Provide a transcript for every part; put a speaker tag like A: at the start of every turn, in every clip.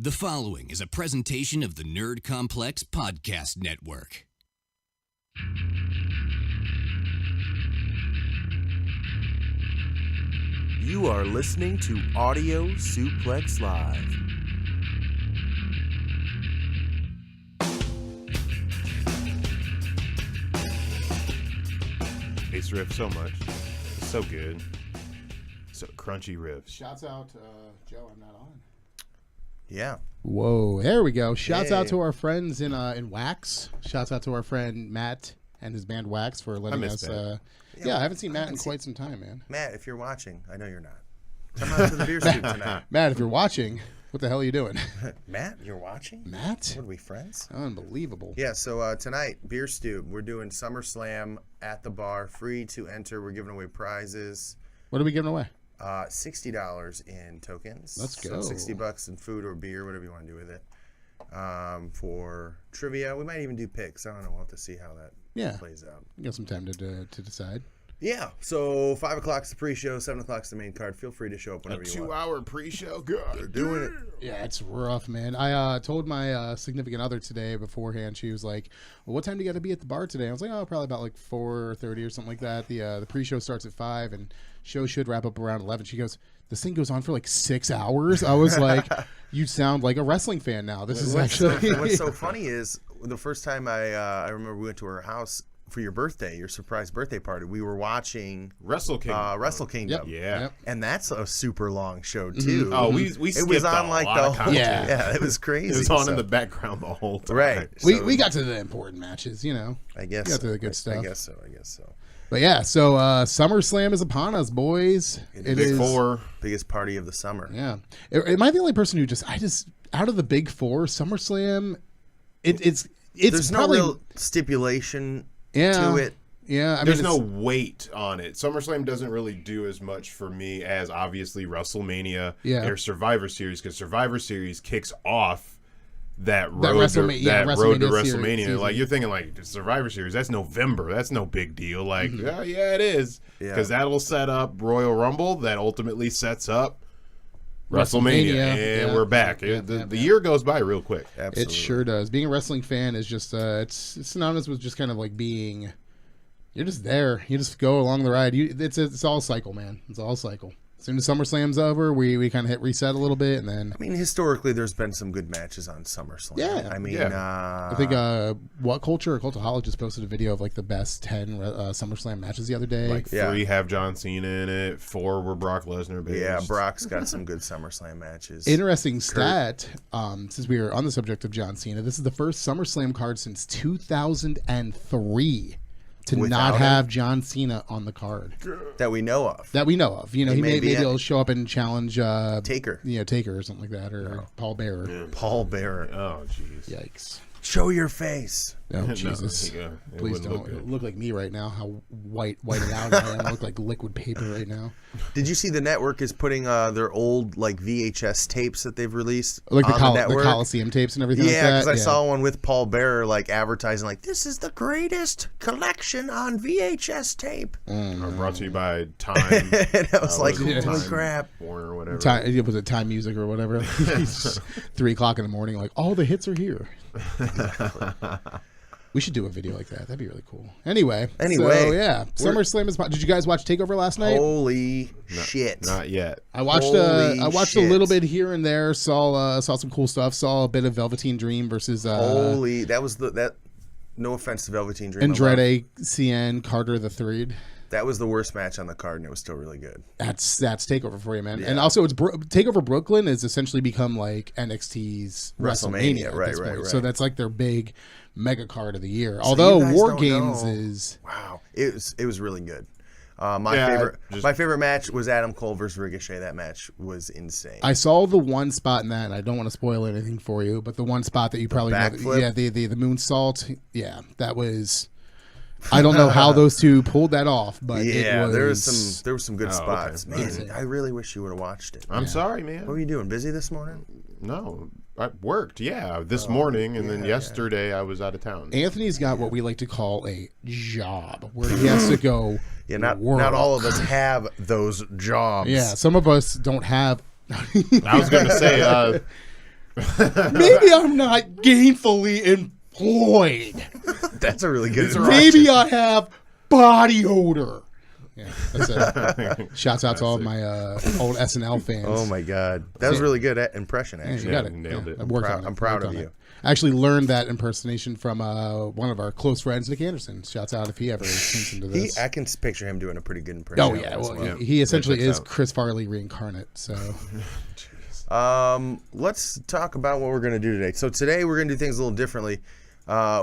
A: The following is a presentation of the Nerd Complex Podcast Network.
B: You are listening to Audio Suplex Live.
C: Bass riff so much. It's so good. So crunchy riffs.
D: Shouts out, Joe, I'm not on.
B: Yeah.
D: Whoa, there we go. Shouts out
B: Hey.
D: to our friends in Wax. Shouts out to our friend Matt and his band Wax for letting
C: miss
D: us.
C: Matt.
D: Yeah, I haven't seen Matt in quite some time, man.
B: Matt, if you're watching, I know you're not. Come out to the beer stoop tonight.
D: Matt, if you're watching, what the hell are you doing?
B: Matt, you're watching?
D: Matt?
B: What are we, friends?
D: Unbelievable.
B: Yeah, so tonight, Beer Stoop, we're doing SummerSlam at the bar, free to enter. We're giving away prizes.
D: What are we giving away?
B: $60 in tokens.
D: Let's go.
B: So $60 in food or beer, whatever you want to do with it. For trivia, we might even do picks. I don't know. We'll have to see how that plays out.
D: You got some time to decide.
B: Yeah, so 5 o'clock's the pre-show, 7 o'clock's the main card. Feel free to show up whenever you want.
C: 2-hour pre-show. God,
B: We're doing it.
D: Yeah, it's rough, man. I told my significant other today beforehand. She was like, "Well, what time do you got to be at the bar today?" I was like, "Oh, probably about like 4:30 or something like that." The pre-show starts at 5, and show should wrap up around 11. She goes, "This thing goes on for like 6 hours." I was like, "You sound like a wrestling fan now." This is actually
B: What's so funny is the first time I remember we went to her house for your birthday, your surprise birthday party. We were watching
C: Wrestle Kingdom.
B: Wrestle Kingdom.
C: Yeah.
D: Yep.
B: And that's a super long show too.
C: Oh, we
B: It
C: skipped
B: was on
C: a
B: like
C: lot
B: the
C: of
B: whole
C: content.
B: yeah, it was crazy.
C: It was on
B: so-
C: in the background the whole time.
B: Right.
D: We
B: So-
D: we got to the important matches, you know.
B: I guess
D: got to
B: so.
D: the good stuff.
B: I guess so.
D: But yeah, so SummerSlam is upon us, boys. It
C: Big
D: is.
C: Four.
B: Biggest party of the summer.
D: Yeah. Am I the only person who just out of the big four, SummerSlam, it's
B: There's
D: probably
B: no real stipulation
D: yeah,
B: to it.
D: Yeah, I
C: There's
D: mean,
C: no weight on it. SummerSlam doesn't really do as much for me as obviously WrestleMania or Survivor Series, because Survivor Series kicks off that road to WrestleMania.
D: season.
C: Like you're thinking like Survivor Series, that's November. That's no big deal. Like yeah, it is, because that'll set up Royal Rumble that ultimately sets up WrestleMania, and we're back. The year goes by real quick.
B: Absolutely.
D: It sure does. Being a wrestling fan is just it's synonymous with just kind of like being. You're just there. You just go along the ride. It's all cycle, man. It's all cycle. As soon as SummerSlam's over, we kind of hit reset a little bit, and then
B: I mean, historically, there's been some good matches on SummerSlam.
D: Yeah.
B: I mean,
D: I think What Culture or Cultaholic posted a video of like the best 10 SummerSlam matches the other day.
C: Like 3 have John Cena in it, 4 were Brock Lesnar based.
B: yeah, Brock's got some good SummerSlam matches.
D: Interesting stat, since we are on the subject of John Cena, this is the first SummerSlam card since 2003 to
B: Without
D: not
B: him?
D: have John Cena on the card.
B: that we know of.
D: That we know of. You know,
B: He may
D: maybe
B: be
D: he'll show up and challenge
B: Taker.
D: Taker or something like that, or Paul Bearer.
B: Paul Bearer.
C: Oh, jeez.
D: Yikes.
B: Show your face.
D: Oh,
C: No,
D: Jesus.
C: it
D: Please
C: wouldn't
D: don't.
C: look good.
D: Look like me right now, how whited out I am. I look like liquid paper right now.
B: Did you see the network is putting their old like VHS tapes that they've released
D: Like
B: on the
D: the
B: network?
D: Coliseum tapes and everything like
B: Yeah,
D: that.
B: because I saw one with Paul Bearer like advertising like this is the greatest collection on VHS tape.
C: Brought to you by Time.
B: And I was like,
C: Time
B: holy crap.
C: Warner or whatever.
D: Was it Time Music or whatever? 3 o'clock in the morning, like all the hits are here. We should do a video like that. That'd be really cool. Anyway, so, yeah, SummerSlam is. Did you guys watch Takeover last night?
B: Holy shit!
C: Not yet.
D: I watched.
B: Holy
D: I watched
B: shit.
D: a little bit here and there. Saw some cool stuff. Saw a bit of Velveteen Dream versus
B: Holy, that was that. No offense to Velveteen Dream.
D: Andrade Cien Carter III.
B: That was the worst match on the card, and it was still really good.
D: That's Takeover for you, man.
B: Yeah.
D: And also, it's Takeover Brooklyn has essentially become like NXT's WrestleMania at
B: right,
D: this point.
B: right.
D: So that's like their big mega card of the year.
B: So
D: Although
B: you guys
D: War
B: don't
D: Games
B: know.
D: is
B: Wow, it was really good. My favorite match was Adam Cole versus Ricochet. That match was insane.
D: I saw the one spot in that, and I don't want to spoil anything for you, but the one spot that you probably know,
B: backflip?
D: yeah, the moonsault, yeah, that was. I don't know how those two pulled that off, but
B: yeah,
D: it was,
B: there was some good spots.
C: okay.
B: Man, I really wish you would have watched it.
C: I'm sorry, man.
B: What were you doing? Busy this morning?
C: No, I worked. Yeah, this morning, and then yesterday I was out of town.
D: Anthony's got what we like to call a job, where he has to go.
B: Yeah, not
D: work.
B: all of us have those jobs.
D: Yeah, some of us don't have.
C: I was going to say,
D: Maybe I'm not gainfully employed.
B: That's a really good.
D: Maybe I have body odor. Yeah, that's it. Shouts out to all of my old SNL fans.
B: Oh my God, that was really good impression. Actually,
D: you got it.
C: Nailed it.
B: I'm proud of you.
D: I actually learned that impersonation from one of our close friends, Nick Anderson. Shouts out if he ever tunes into this.
B: I can picture him doing a pretty good impression.
D: Oh yeah, well, he essentially is Chris Farley reincarnate. So,
B: let's talk about what we're going to do today. So today we're going to do things a little differently.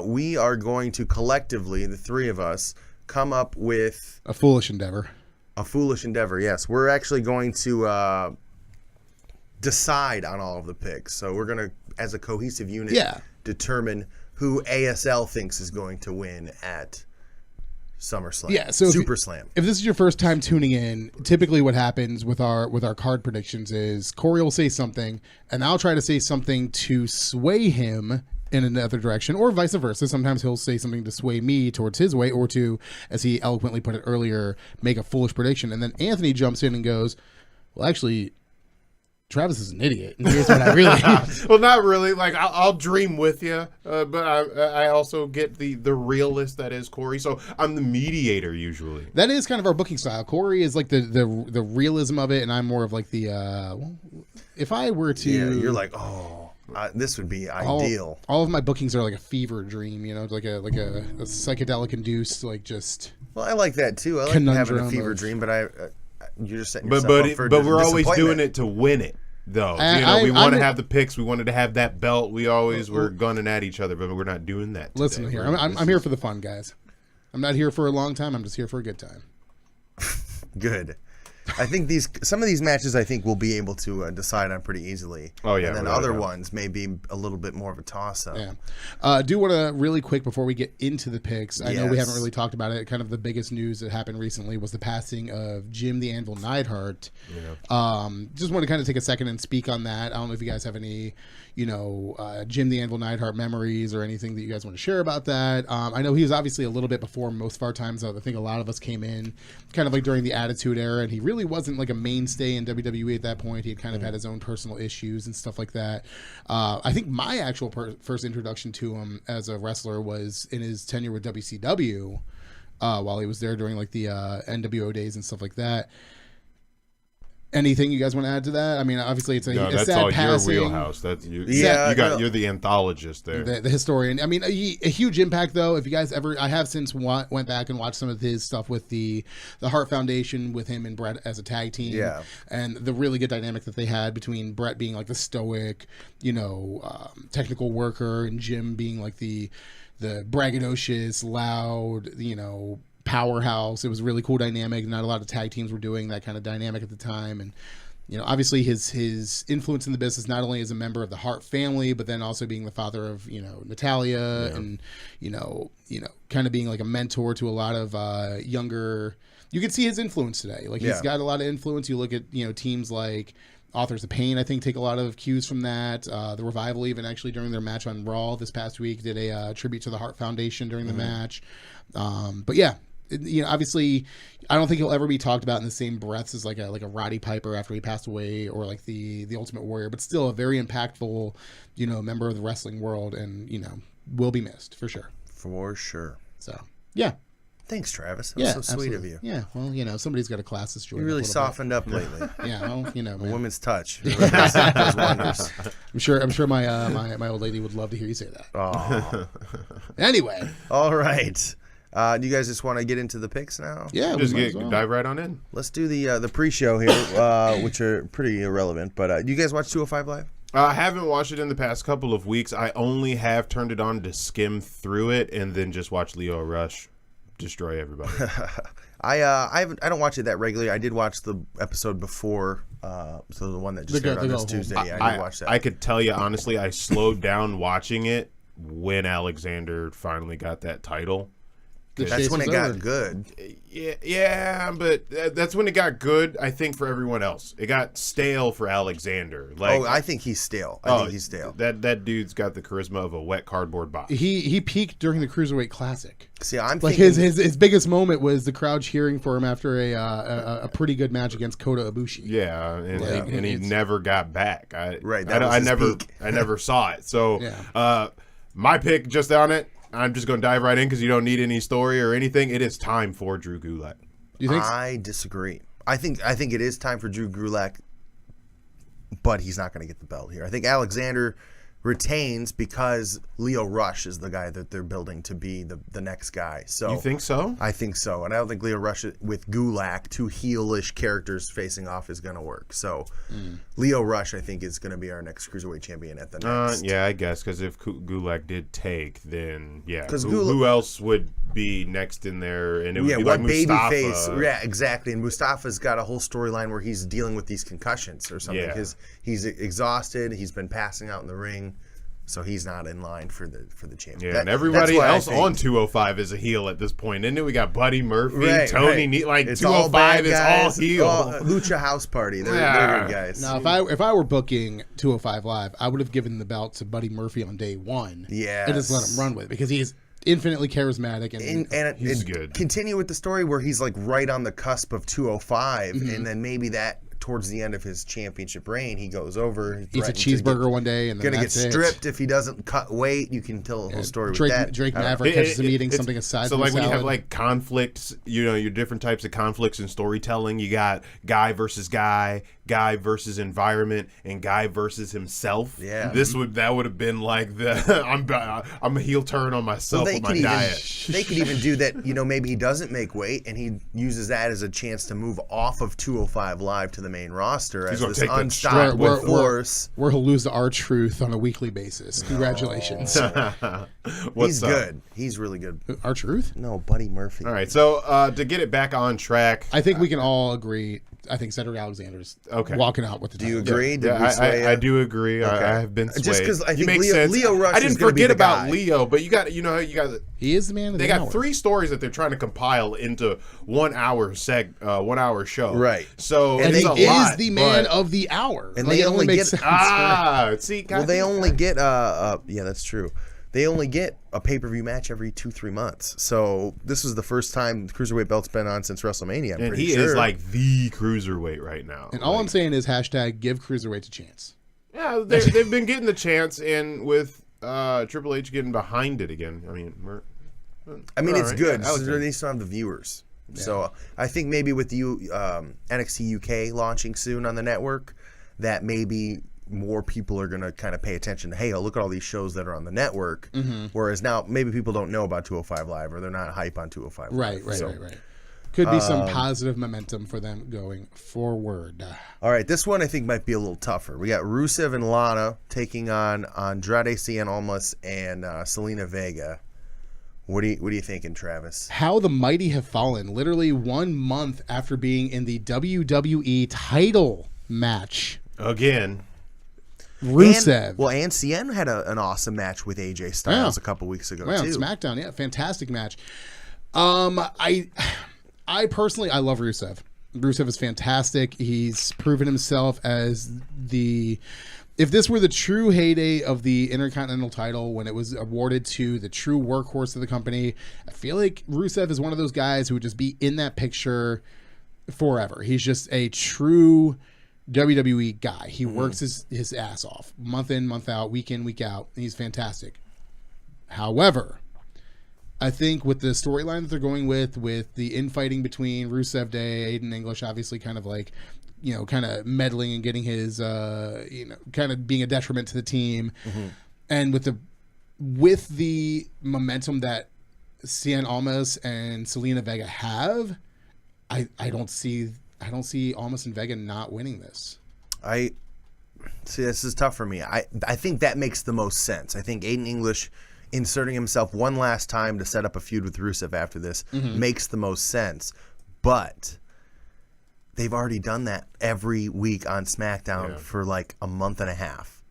B: We are going to collectively, the three of us, come up with
D: a foolish endeavor.
B: A foolish endeavor. Yes, we're actually going to decide on all of the picks. So we're going to, as a cohesive unit, determine who ASL thinks is going to win at SummerSlam.
D: Yeah, so
B: SuperSlam.
D: If this is your first time tuning in, typically what happens with our card predictions is Corey will say something, and I'll try to say something to sway him in another direction, or vice versa. Sometimes he'll say something to sway me towards his way, or to, as he eloquently put it earlier, make a foolish prediction. And then Anthony jumps in and goes, well, actually, Travis is an idiot. And here's what I really...
C: Well, not really. Like, I'll dream with you, but I also get the realist that is Corey. So I'm the mediator usually.
D: That is kind of our booking style. Corey is like the realism of it, and I'm more of like the... well, if I were to...
B: Yeah, you're like, this would be ideal.
D: All of my bookings are like a fever dream, like a psychedelic induced, like just...
B: Well, I like that too. I like having a fever dream, but you're just setting yourself up for
C: but we're always doing it to win it, though. We want to have the picks. We wanted to have that belt. We always were gunning at each other, but we're not doing that today.
D: Listen here, I'm here for the fun, guys. I'm not here for a long time. I'm just here for a good time.
B: Good. I think some of these matches we'll be able to decide on pretty easily.
C: Oh yeah,
B: and then other ones may be a little bit more of a toss-up.
D: Yeah. Do want to really quick before we get into the picks. I know we haven't really talked about it. Kind of the biggest news that happened recently was the passing of Jim the Anvil Neidhart. Yeah. Just want to kind of take a second and speak on that. I don't know if you guys have any, Jim the Anvil Neidhart memories or anything that you guys want to share about that. I know he was obviously a little bit before most of our times. I think a lot of us came in kind of like during the Attitude Era, and he really wasn't like a mainstay in WWE at that point. He had kind of had his own personal issues and stuff like that. I think my actual first introduction to him as a wrestler was in his tenure with WCW while he was there during like the NWO days and stuff like that. Anything you guys want to add to that? I mean, obviously it's a
C: that's
D: sad
C: all
D: passing.
C: Your wheelhouse. That's you.
B: Yeah,
C: you're the anthologist there,
D: the historian. I mean, a huge impact though. If you guys ever, I have since went back and watched some of his stuff with the Hart Foundation with him and Brett as a tag team.
B: Yeah,
D: and the really good dynamic that they had between Brett being like the stoic, technical worker, and Jim being like the braggadocious, loud, powerhouse. It was a really cool dynamic. Not a lot of tag teams were doing that kind of dynamic at the time. And obviously his influence in the business, not only as a member of the Hart family, but then also being the father of Natalia, and kind of being like a mentor to a lot of younger. You can see his influence today. Like he's got a lot of influence. You look at teams like Authors of Pain, I think, take a lot of cues from that. The Revival, even actually during their match on Raw this past week, did a tribute to the Hart Foundation during the match. But yeah. Obviously, I don't think he'll ever be talked about in the same breaths as like a Roddy Piper after he passed away, or like the Ultimate Warrior, but still a very impactful, member of the wrestling world, and will be missed for sure.
B: For sure.
D: So yeah.
B: Thanks, Travis. That was so sweet of you.
D: Yeah, well, somebody's got to class this joint.
B: You really softened up lately.
D: Yeah, well,
B: man. A woman's touch. Does wonders.
D: I'm sure my old lady would love to hear you say that.
B: Oh.
D: Anyway.
B: All right. Do you guys just want to get into the picks now?
D: Yeah,
C: just dive right on in.
B: Let's do the pre-show here, which are pretty irrelevant. But do you guys watch 205 Live?
C: I haven't watched it in the past couple of weeks. I only have turned it on to skim through it and then just watch Leo Rush destroy everybody.
B: I don't watch it that regularly. I did watch the episode before, so the one that just aired on this Tuesday. I did watch that.
C: I could tell you honestly, I slowed down watching it when Alexander finally got that title.
B: That's when it got good.
C: Yeah, but that's when it got good, I think, for everyone else. It got stale for Alexander.
B: I think he's stale. I think he's stale.
C: That dude's got the charisma of a wet cardboard box.
D: He peaked during the Cruiserweight Classic.
B: See, I'm
D: like
B: thinking
D: his biggest moment was the crowd cheering for him after a pretty good match against Kota Ibushi.
C: Yeah, and he never got back. I never saw it. So my pick just on it. I'm just going to dive right in because you don't need any story or anything. It is time for Drew Gulak.
D: You think?
B: I disagree. I think it is time for Drew Gulak, but he's not going to get the belt here. I think Alexander retains because Leo Rush is the guy that they're building to be the next guy. So
C: you think so?
B: I think so, and I don't think Leo Rush with Gulak, two heelish characters facing off, is going to work. So Leo Rush, I think, is going to be our next cruiserweight champion at the next.
C: Yeah, I guess because if Gulak did take, then who else would be next in there? And it would be like Mustafa.
B: Babyface? Yeah, exactly. And Mustafa's got a whole storyline where he's dealing with these concussions or something.
C: Yeah.
B: He's exhausted. He's been passing out in the ring. So he's not in line for the champion.
C: Yeah, and everybody else on 205 is a heel at this point. And then we got Buddy Murphy, Tony, like
B: it's
C: 205 is all heel.
B: Lucha House Party. They're good guys.
D: Now, if I were booking 205 Live, I would have given the belt to Buddy Murphy on day one.
B: Yeah,
D: and just let him run with it because he's infinitely charismatic and
B: he's
C: good.
B: Continue with the story where he's like right on the cusp of 205, and then maybe that. Towards the end of his championship reign, he goes over.
D: Eats a cheeseburger one day, and then
B: gonna get stripped if he doesn't cut weight. You can tell a whole story with that.
D: Drake Maverick catches him eating something aside.
C: So, like when you have like conflicts, your different types of conflicts in storytelling. You got guy versus guy, guy versus environment, and guy versus himself.
B: Yeah,
C: that would have been like the I'm a heel turn on myself with my diet.
B: They could even do that. Maybe he doesn't make weight, and he uses that as a chance to move off of 205 Live to the main roster as this unstoppable force.
D: Where he'll lose to R-Truth on a weekly basis. Congratulations.
B: He's good. He's really good.
D: R-Truth?
B: No, Buddy Murphy.
C: All right, so to get it back on track,
D: I think we can all agree. I think Cedric Alexander's walking out with the title.
B: Do you agree?
C: I do agree. Okay. I have been swayed.
B: Just because I think Leo Rush
C: I didn't
B: is going to be
C: forget
B: the
C: about
B: guy.
C: Leo, but you got
D: he is the man of the
C: They
D: hour.
C: got 3 stories that they're trying to compile into 1 hour 1 hour show.
B: Right.
C: So
D: and
C: it's
D: he
C: a lot,
D: is the man of the hour.
B: And they only get
D: they
B: only get yeah, that's true. They only get a pay-per-view match every 2-3 months. So this is the first time the Cruiserweight belt's been on since WrestleMania. I'm pretty sure.
C: Is like the Cruiserweight right now.
D: And all I'm saying is #give Cruiserweights a chance.
C: Yeah, they've been getting the chance, and with Triple H getting behind it again.
B: It's good. They still have the viewers. Yeah. So I think maybe with NXT UK launching soon on the network, that maybe more people are going to kind of pay attention to, hey, look at all these shows that are on the network. Whereas now maybe people don't know about 205 Live or they're not hype on 205 Live.
D: Right. Could be some positive momentum for them going forward.
B: All right, this one I think might be a little tougher. We got Rusev and Lana taking on Andrade Cien Almas and Selena Vega. What are you thinking, Travis?
D: How the mighty have fallen. Literally 1 month after being in the WWE title match.
C: Again.
D: Rusev.
B: And Cien had an awesome match with AJ Styles a couple weeks ago, too.
D: On SmackDown, fantastic match. I personally, I love Rusev. Rusev is fantastic. He's proven himself as if this were the true heyday of the Intercontinental title when it was awarded to the true workhorse of the company, I feel like Rusev is one of those guys who would just be in that picture forever. He's just a true WWE guy. He works his ass off month in, month out, week in, week out. And he's fantastic. However, I think with the storyline that they're going with the infighting between Rusev Day, Aiden English, obviously kind of like, kind of meddling and getting his, kind of being a detriment to the team. And with the momentum that Cien Almas and Selena Vega have, I don't see Almas and Vega not winning this.
B: I see. This is tough for me. I think that makes the most sense. I think Aiden English inserting himself one last time to set up a feud with Rusev after this makes the most sense. But they've already done that every week on SmackDown for like a month and a half.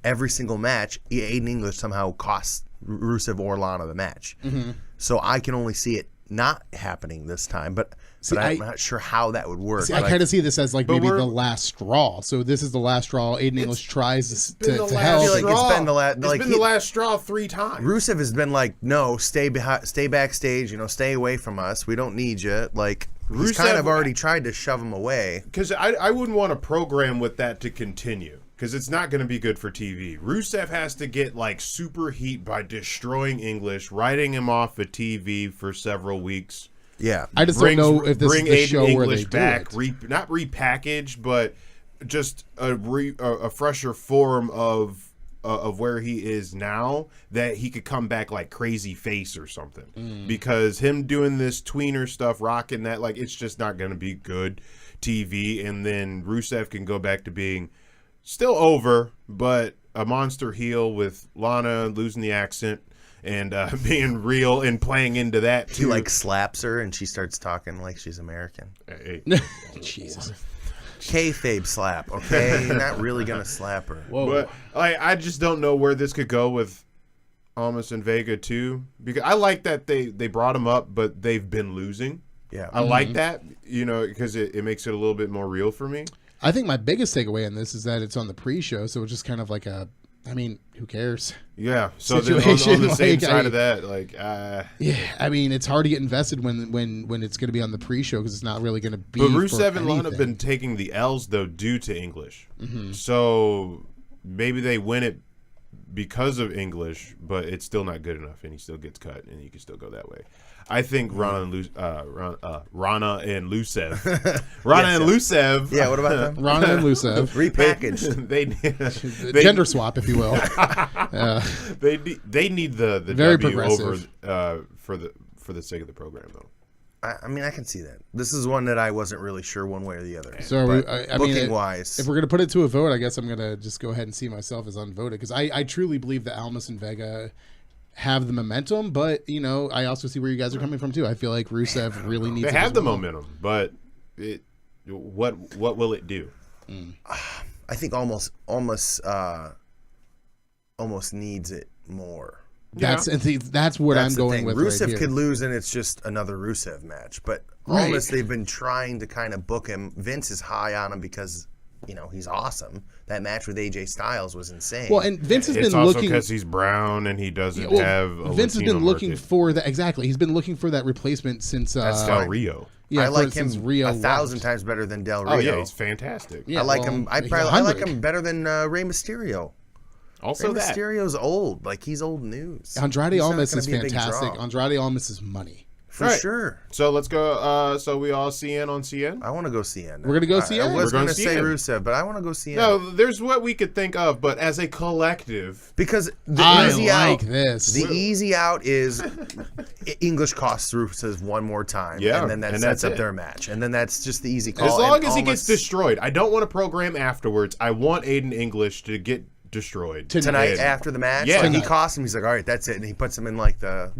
B: Every single match, Aiden English somehow costs Rusev or Lana the match. So I can only see it not happening this time, but I'm not sure how that would work.
D: I kind of see this as like maybe the last straw. So this is the last straw. Aiden English tries to help.
B: I feel like it's been the
C: last straw 3 times.
B: Rusev has been like, no, stay backstage. Stay away from us. We don't need you. Like he's kind of already tried to shove him away.
C: Because I wouldn't want to program with that to continue. Because it's not going to be good for TV. Rusev has to get like super heat by destroying English, writing him off of TV for several weeks.
B: Yeah,
D: I just don't know if this is the show
C: English
D: where they
C: back,
D: do it.
C: Not repackaged, but just a fresher form of where he is now, that he could come back like crazy face or something. Because him doing this tweener stuff, rocking that, like it's just not going to be good TV. And then Rusev can go back to being still over, but a monster heel with Lana losing the accent. And being real and playing into that too.
B: He like slaps her and she starts talking like she's American.
C: Hey.
D: Jesus.
B: Kayfabe slap, okay? You're not really gonna slap her.
D: Whoa.
C: But I just don't know where this could go with Almas and Vega too. Because I like that they brought him up, but they've been losing.
B: Yeah,
C: I like that, because it makes it a little bit more real for me.
D: I think my biggest takeaway in this is that it's on the pre-show, so it's just kind of like who cares?
C: Yeah. So then on the same side of that,
D: it's hard to get invested when it's going to be on the pre-show because it's not really going to be.
C: But Rusev and Lana have been taking the L's though due to English. So maybe they win it because of English, but it's still not good enough, and he still gets cut, and you can still go that way. I think Rana and Rusev.
B: Yeah, what about them?
D: Rana and Rusev
B: repackaged.
C: They
D: gender swap, if you will.
C: They need the
D: very
C: W
D: progressive
C: over for the sake of the program though.
B: I mean, I can see that. This is one that I wasn't really sure one way or the other.
D: So,
B: booking wise,
D: if we're gonna put it to a vote, I guess I'm gonna just go ahead and see myself as unvoted because I truly believe that Almas and Vega have the momentum, but I also see where you guys are coming from too. I feel like Rusev really needs.
C: They have the momentum, but what will it do?
B: I think almost needs it more.
D: That's what I'm going with.
B: Rusev
D: right here.
B: could lose, and it's just another Rusev match. But almost they've been trying to kind of book him. Vince is high on him because he's awesome. That match with AJ Styles was insane.
D: Well, and Vince has been
C: also
D: looking
C: because he's brown and he doesn't have.
D: Vince has been looking
C: market.
D: for that exactly. He's been looking for that replacement since
C: That's Del Rio.
B: Yeah, I like him Rio 1,000 times better than Del Rio.
C: Oh yeah, he's fantastic.
B: Yeah, I like him. I like him better than Rey Mysterio.
C: Also,
B: Rey Mysterio's old. Like he's old news.
D: Andrade Almas is fantastic. Andrade Almas is money.
B: For sure.
C: So let's go. So we all CN on CN?
B: I want to go CN.
D: We're going to go CN?
B: I was going to say Rusev, but I want to go CN.
C: No, there's what we could think of, but as a collective.
B: Because the easy out is English costs Rusev one more time.
C: Yeah.
B: And then that sets up their match. And then that's just the easy call.
C: As long as he gets destroyed. I don't want to program afterwards. I want Aiden English to get destroyed
B: tonight after the match.
C: Yeah,
B: he costs him. He's like, all right, that's it, and he puts him in like the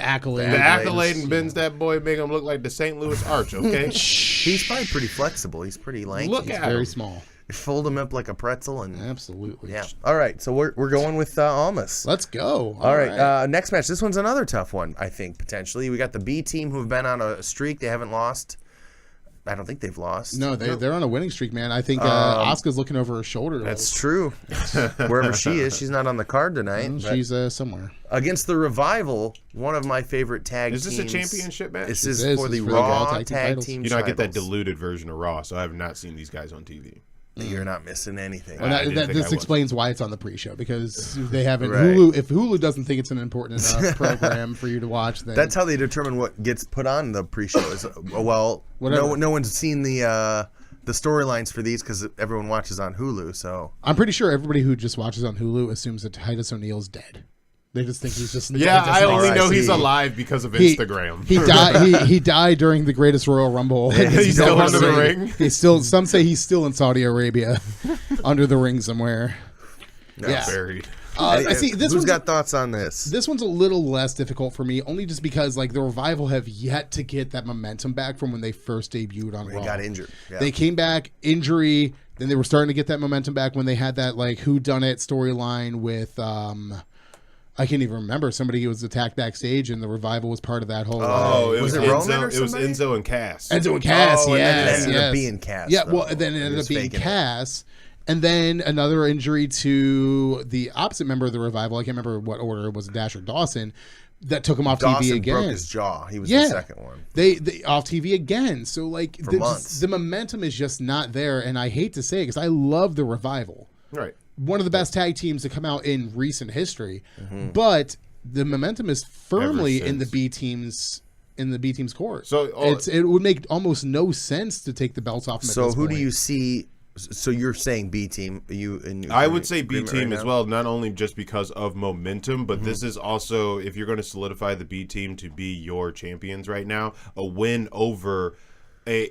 D: accolade.
C: The accolade and bends that boy, make him look like the St. Louis Arch. Okay,
B: he's probably pretty flexible. He's pretty lanky.
D: He's very small.
B: Fold him up like a pretzel and
D: absolutely.
B: Yeah. All right, so we're going with Almas.
D: Let's go.
B: All right. Next match. This one's another tough one. I think potentially we got the B team who have been on a streak. They haven't lost. I don't think they've lost.
D: No, they're on a winning streak, man. I think Asuka's looking over her shoulder.
B: That's true. Wherever she is, she's not on the card tonight.
D: She's somewhere.
B: Against the Revival, one of my favorite tag teams.
C: Is this a championship match?
B: This is for the Raw tag team
C: titles. I get that diluted version of Raw, so I have not seen these guys on TV.
B: You're not missing anything.
D: Well, this explains why it's on the pre-show because they haven't Hulu. If Hulu doesn't think it's an important enough program for you to watch, then
B: that's how they determine what gets put on the pre-show. Is no one's seen the storylines for these because everyone watches on Hulu. So
D: I'm pretty sure everybody who just watches on Hulu assumes that Titus O'Neil's dead. They just think he's just
C: I only know he's alive because of Instagram.
D: He died. He died during the Greatest Royal Rumble.
C: He's still under the ring.
D: He's still. Some say he's still in Saudi Arabia, under the ring somewhere.
C: Buried.
D: I see.
B: Who's got thoughts on this?
D: This one's a little less difficult for me, only just because like the Revival have yet to get that momentum back from when they first debuted on Raw.
B: They got injured. Yeah.
D: They came back injury. Then they were starting to get that momentum back when they had that like whodunit storyline with I can't even remember. Somebody was attacked backstage, and the Revival was part of that whole.
C: It was Enzo and Cass.
D: Enzo and Cass,
B: and
D: yes.
B: then it ended up being Cass.
D: Yeah,
B: though.
D: well, then it ended up being Cass. And then another injury to the opposite member of the Revival. I can't remember what order it was, Dasher Dawson, that took him off TV again.
B: Broke his jaw. He was the second one.
D: They off TV again. So like
B: months.
D: The momentum is just not there, and I hate to say it because I love the Revival.
C: Right.
D: One of the best tag teams to come out in recent history, but the momentum is firmly in the B team's court. So it would make almost no sense to take the belts off them.
B: So who do you see? So you're saying B team?
C: I would say B team as well, not only just because of momentum, but this is also, if you're going to solidify the B team to be your champions right now, a win over.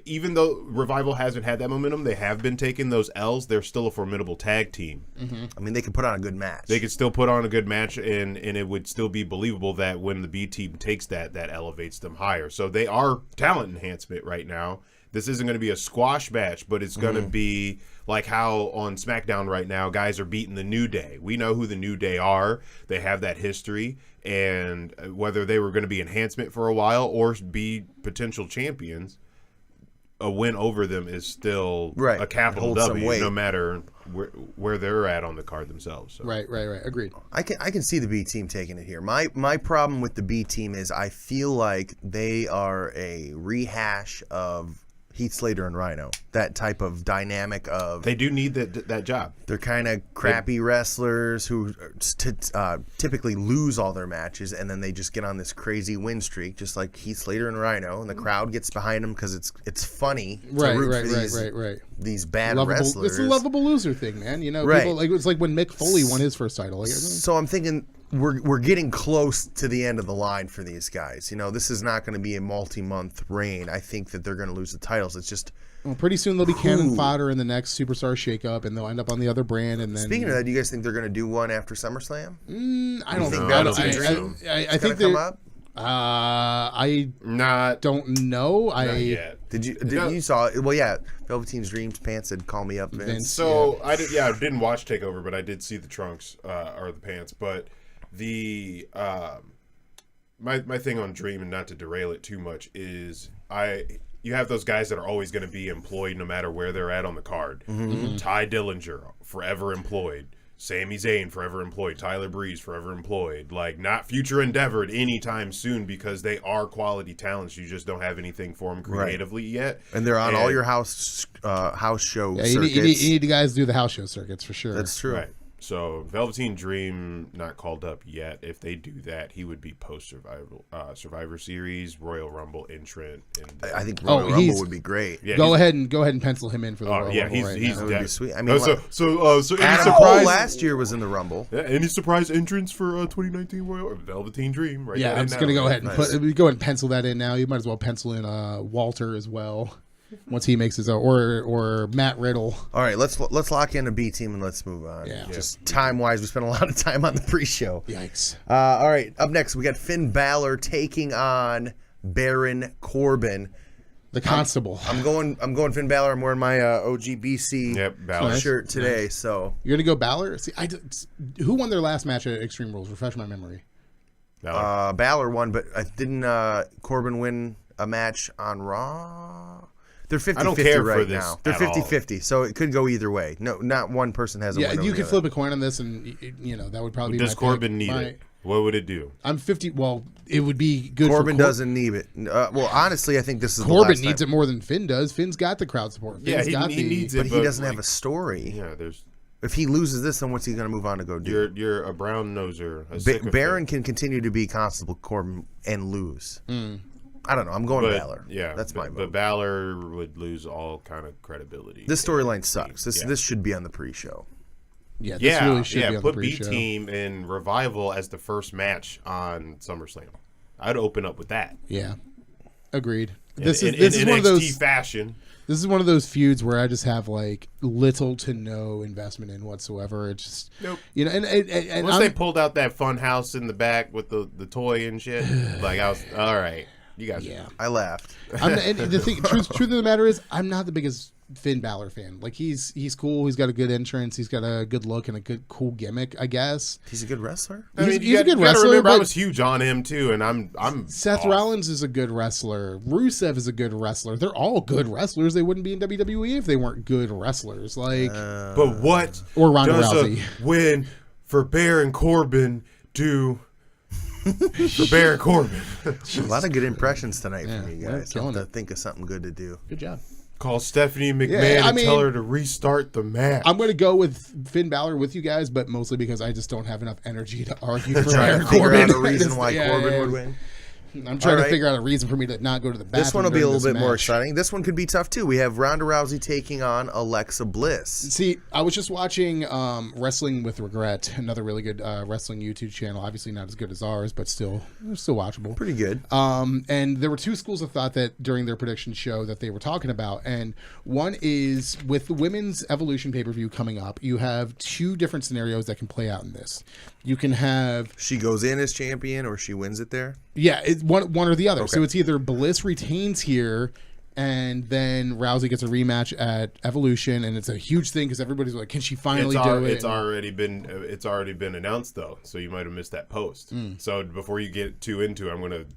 C: Even though Revival hasn't had that momentum, they have been taking those L's. They're still a formidable tag team.
B: I mean, they could put on a good match.
C: They could still put on a good match, and it would still be believable that when the B team takes that elevates them higher. So they are talent enhancement right now. This isn't going to be a squash match, but it's going to be like how on SmackDown right now, guys are beating the New Day. We know who the New Day are. They have that history, and whether they were going to be enhancement for a while or be potential champions, a win over them is still a capital W, no matter where they're at on the card themselves. So.
D: Right. Agreed.
B: I can see the B team taking it here. My problem with the B team is I feel like they are a rehash of Heath Slater and Rhino. That type of dynamic of...
C: They do need that job.
B: They're kind of crappy wrestlers who typically lose all their matches, and then they just get on this crazy win streak, just like Heath Slater and Rhino, and the crowd gets behind them because it's funny to root for these bad wrestlers.
D: It's a lovable loser thing, man. You know, people, like, it's like when Mick Foley won his first title. Like,
B: so I'm thinking... We're getting close to the end of the line for these guys. You know, this is not going to be a multi-month reign. I think that they're going to lose the titles. It's just
D: pretty soon they'll be cannon fodder in the next Superstar shakeup, and they'll end up on the other brand. And then
B: speaking of that, do you guys think they're going to do one after SummerSlam?
D: I don't think
B: I think they're come up.
D: I don't know.
C: Not yet.
B: Did you saw it? Well, yeah. Velveteen's Dreams pants said, "Call me up, Vince."
C: So I didn't watch Takeover, but I did see the trunks or the pants. But the my thing on Dream, and not to derail it too much, is you have those guys that are always going to be employed no matter where they're at on the card. Ty Dillinger, forever employed. Sami Zayn, forever employed. Tyler Breeze, forever employed. Like, not future endeavored anytime soon because they are quality talents. You just don't have anything for them creatively yet.
B: And they're on all your house show circuits.
D: You need to guys do the house show circuits for sure.
B: That's true.
C: Right. So Velveteen Dream not called up yet. If they do that, he would be post Survivor Series, Royal Rumble entrant. And
B: I think Royal Rumble would be great.
D: Yeah, go ahead and pencil him in for the Royal Rumble.
C: He's
B: that would be sweet. I
C: mean, so
B: Adam Cole last year was in the Rumble.
C: Yeah, any surprise entrance for 2019 Royal Velveteen Dream? Right.
D: Yeah, I'm just gonna go ahead and pencil that in now. You might as well pencil in Walter as well. Once he makes his own, or Matt Riddle.
B: All right, let's lock in a B team and let's move on.
D: Yeah.
B: Just time wise, we spent a lot of time on the pre-show.
D: Yikes!
B: All right, up next we got Finn Balor taking on Baron Corbin.
D: The Constable.
B: I'm going Finn Balor. I'm wearing my OGBC shirt today. Nice. So
D: you're gonna go Balor? See, who won their last match at Extreme Rules? Refresh my memory.
B: Balor won, but didn't Corbin win a match on Raw? They're 50-50 right now. They're 50-50, so it could go either way. No, not one person has a win.
D: Yeah, you could flip a coin on this, and that would probably be
C: Does Corbin need it? What would it do?
D: I'm 50. Well, it would be good.
B: Corbin doesn't need it. Well, honestly, I think this is
D: Corbin needs it more than Finn does. Finn's got the crowd support. Finn's
C: he needs it,
B: but he doesn't have a story.
C: Yeah, there's.
B: If he loses this, then what's he going to move on to go do?
C: You're a brown noser.
B: Baron can continue to be Constable Corbin and lose. I don't know. I'm going Balor.
C: Yeah,
B: that's my vote.
C: But Balor would lose all kind of credibility.
B: This storyline sucks. This should be on the pre-show.
D: Yeah, this really should be on
C: put
D: the pre-show.
C: B-Team in Revival as the first match on SummerSlam. I'd open up with that.
D: Yeah, agreed.
C: This is one of those fashion.
D: This is one of those feuds where I just have like little to no investment in whatsoever. It's just and
C: once they pulled out that fun house in the back with the toy and shit, like I was all right. You guys,
B: I laughed.
D: And the truth of the matter is, I'm not the biggest Finn Balor fan. Like he's cool. He's got a good entrance. He's got a good look and a good cool gimmick, I guess.
B: He's a good wrestler.
D: He's a good wrestler.
C: Remember, I was huge on him too, and I'm
D: Seth
C: off.
D: Rollins is a good wrestler. Rusev is a good wrestler. They're all good wrestlers. They wouldn't be in WWE if they weren't good wrestlers. Like,
C: but what
D: or Ronda
C: does
D: Rousey
C: a win for Baron Corbin do? For Baron Corbin.
B: A lot of good impressions tonight from you guys.
D: I'll
B: have to think of something good to do.
D: Good job.
C: Call Stephanie McMahon and tell her to restart the match.
D: I'm going to go with Finn Balor with you guys, but mostly because I just don't have enough energy to argue for
B: Trying
D: Baron
B: to figure
D: Corbin.
B: out a reason why Corbin would win.
D: I'm trying to figure out a reason for me to not go to the bathroom.
B: This one will be a little bit
D: match.
B: more exciting. This one could be tough too. We have Ronda Rousey taking on Alexa Bliss.
D: See, I was just watching Wrestling with Regret, another really good wrestling YouTube channel. Obviously not as good as ours, but still watchable.
B: Pretty good.
D: And there were two schools of thought that during their prediction show that they were talking about. And one is with the Women's Evolution pay-per-view coming up, you have two different scenarios that can play out in this. You can have...
B: She goes in as champion or she wins it there?
D: Yeah, it's one or the other.
B: Okay.
D: So it's either Bliss retains here and then Rousey gets a rematch at Evolution, and it's a huge thing because everybody's like, can she finally do it?
C: It's already been announced, though, so you might have missed that post. So before you get too into it, I'm going to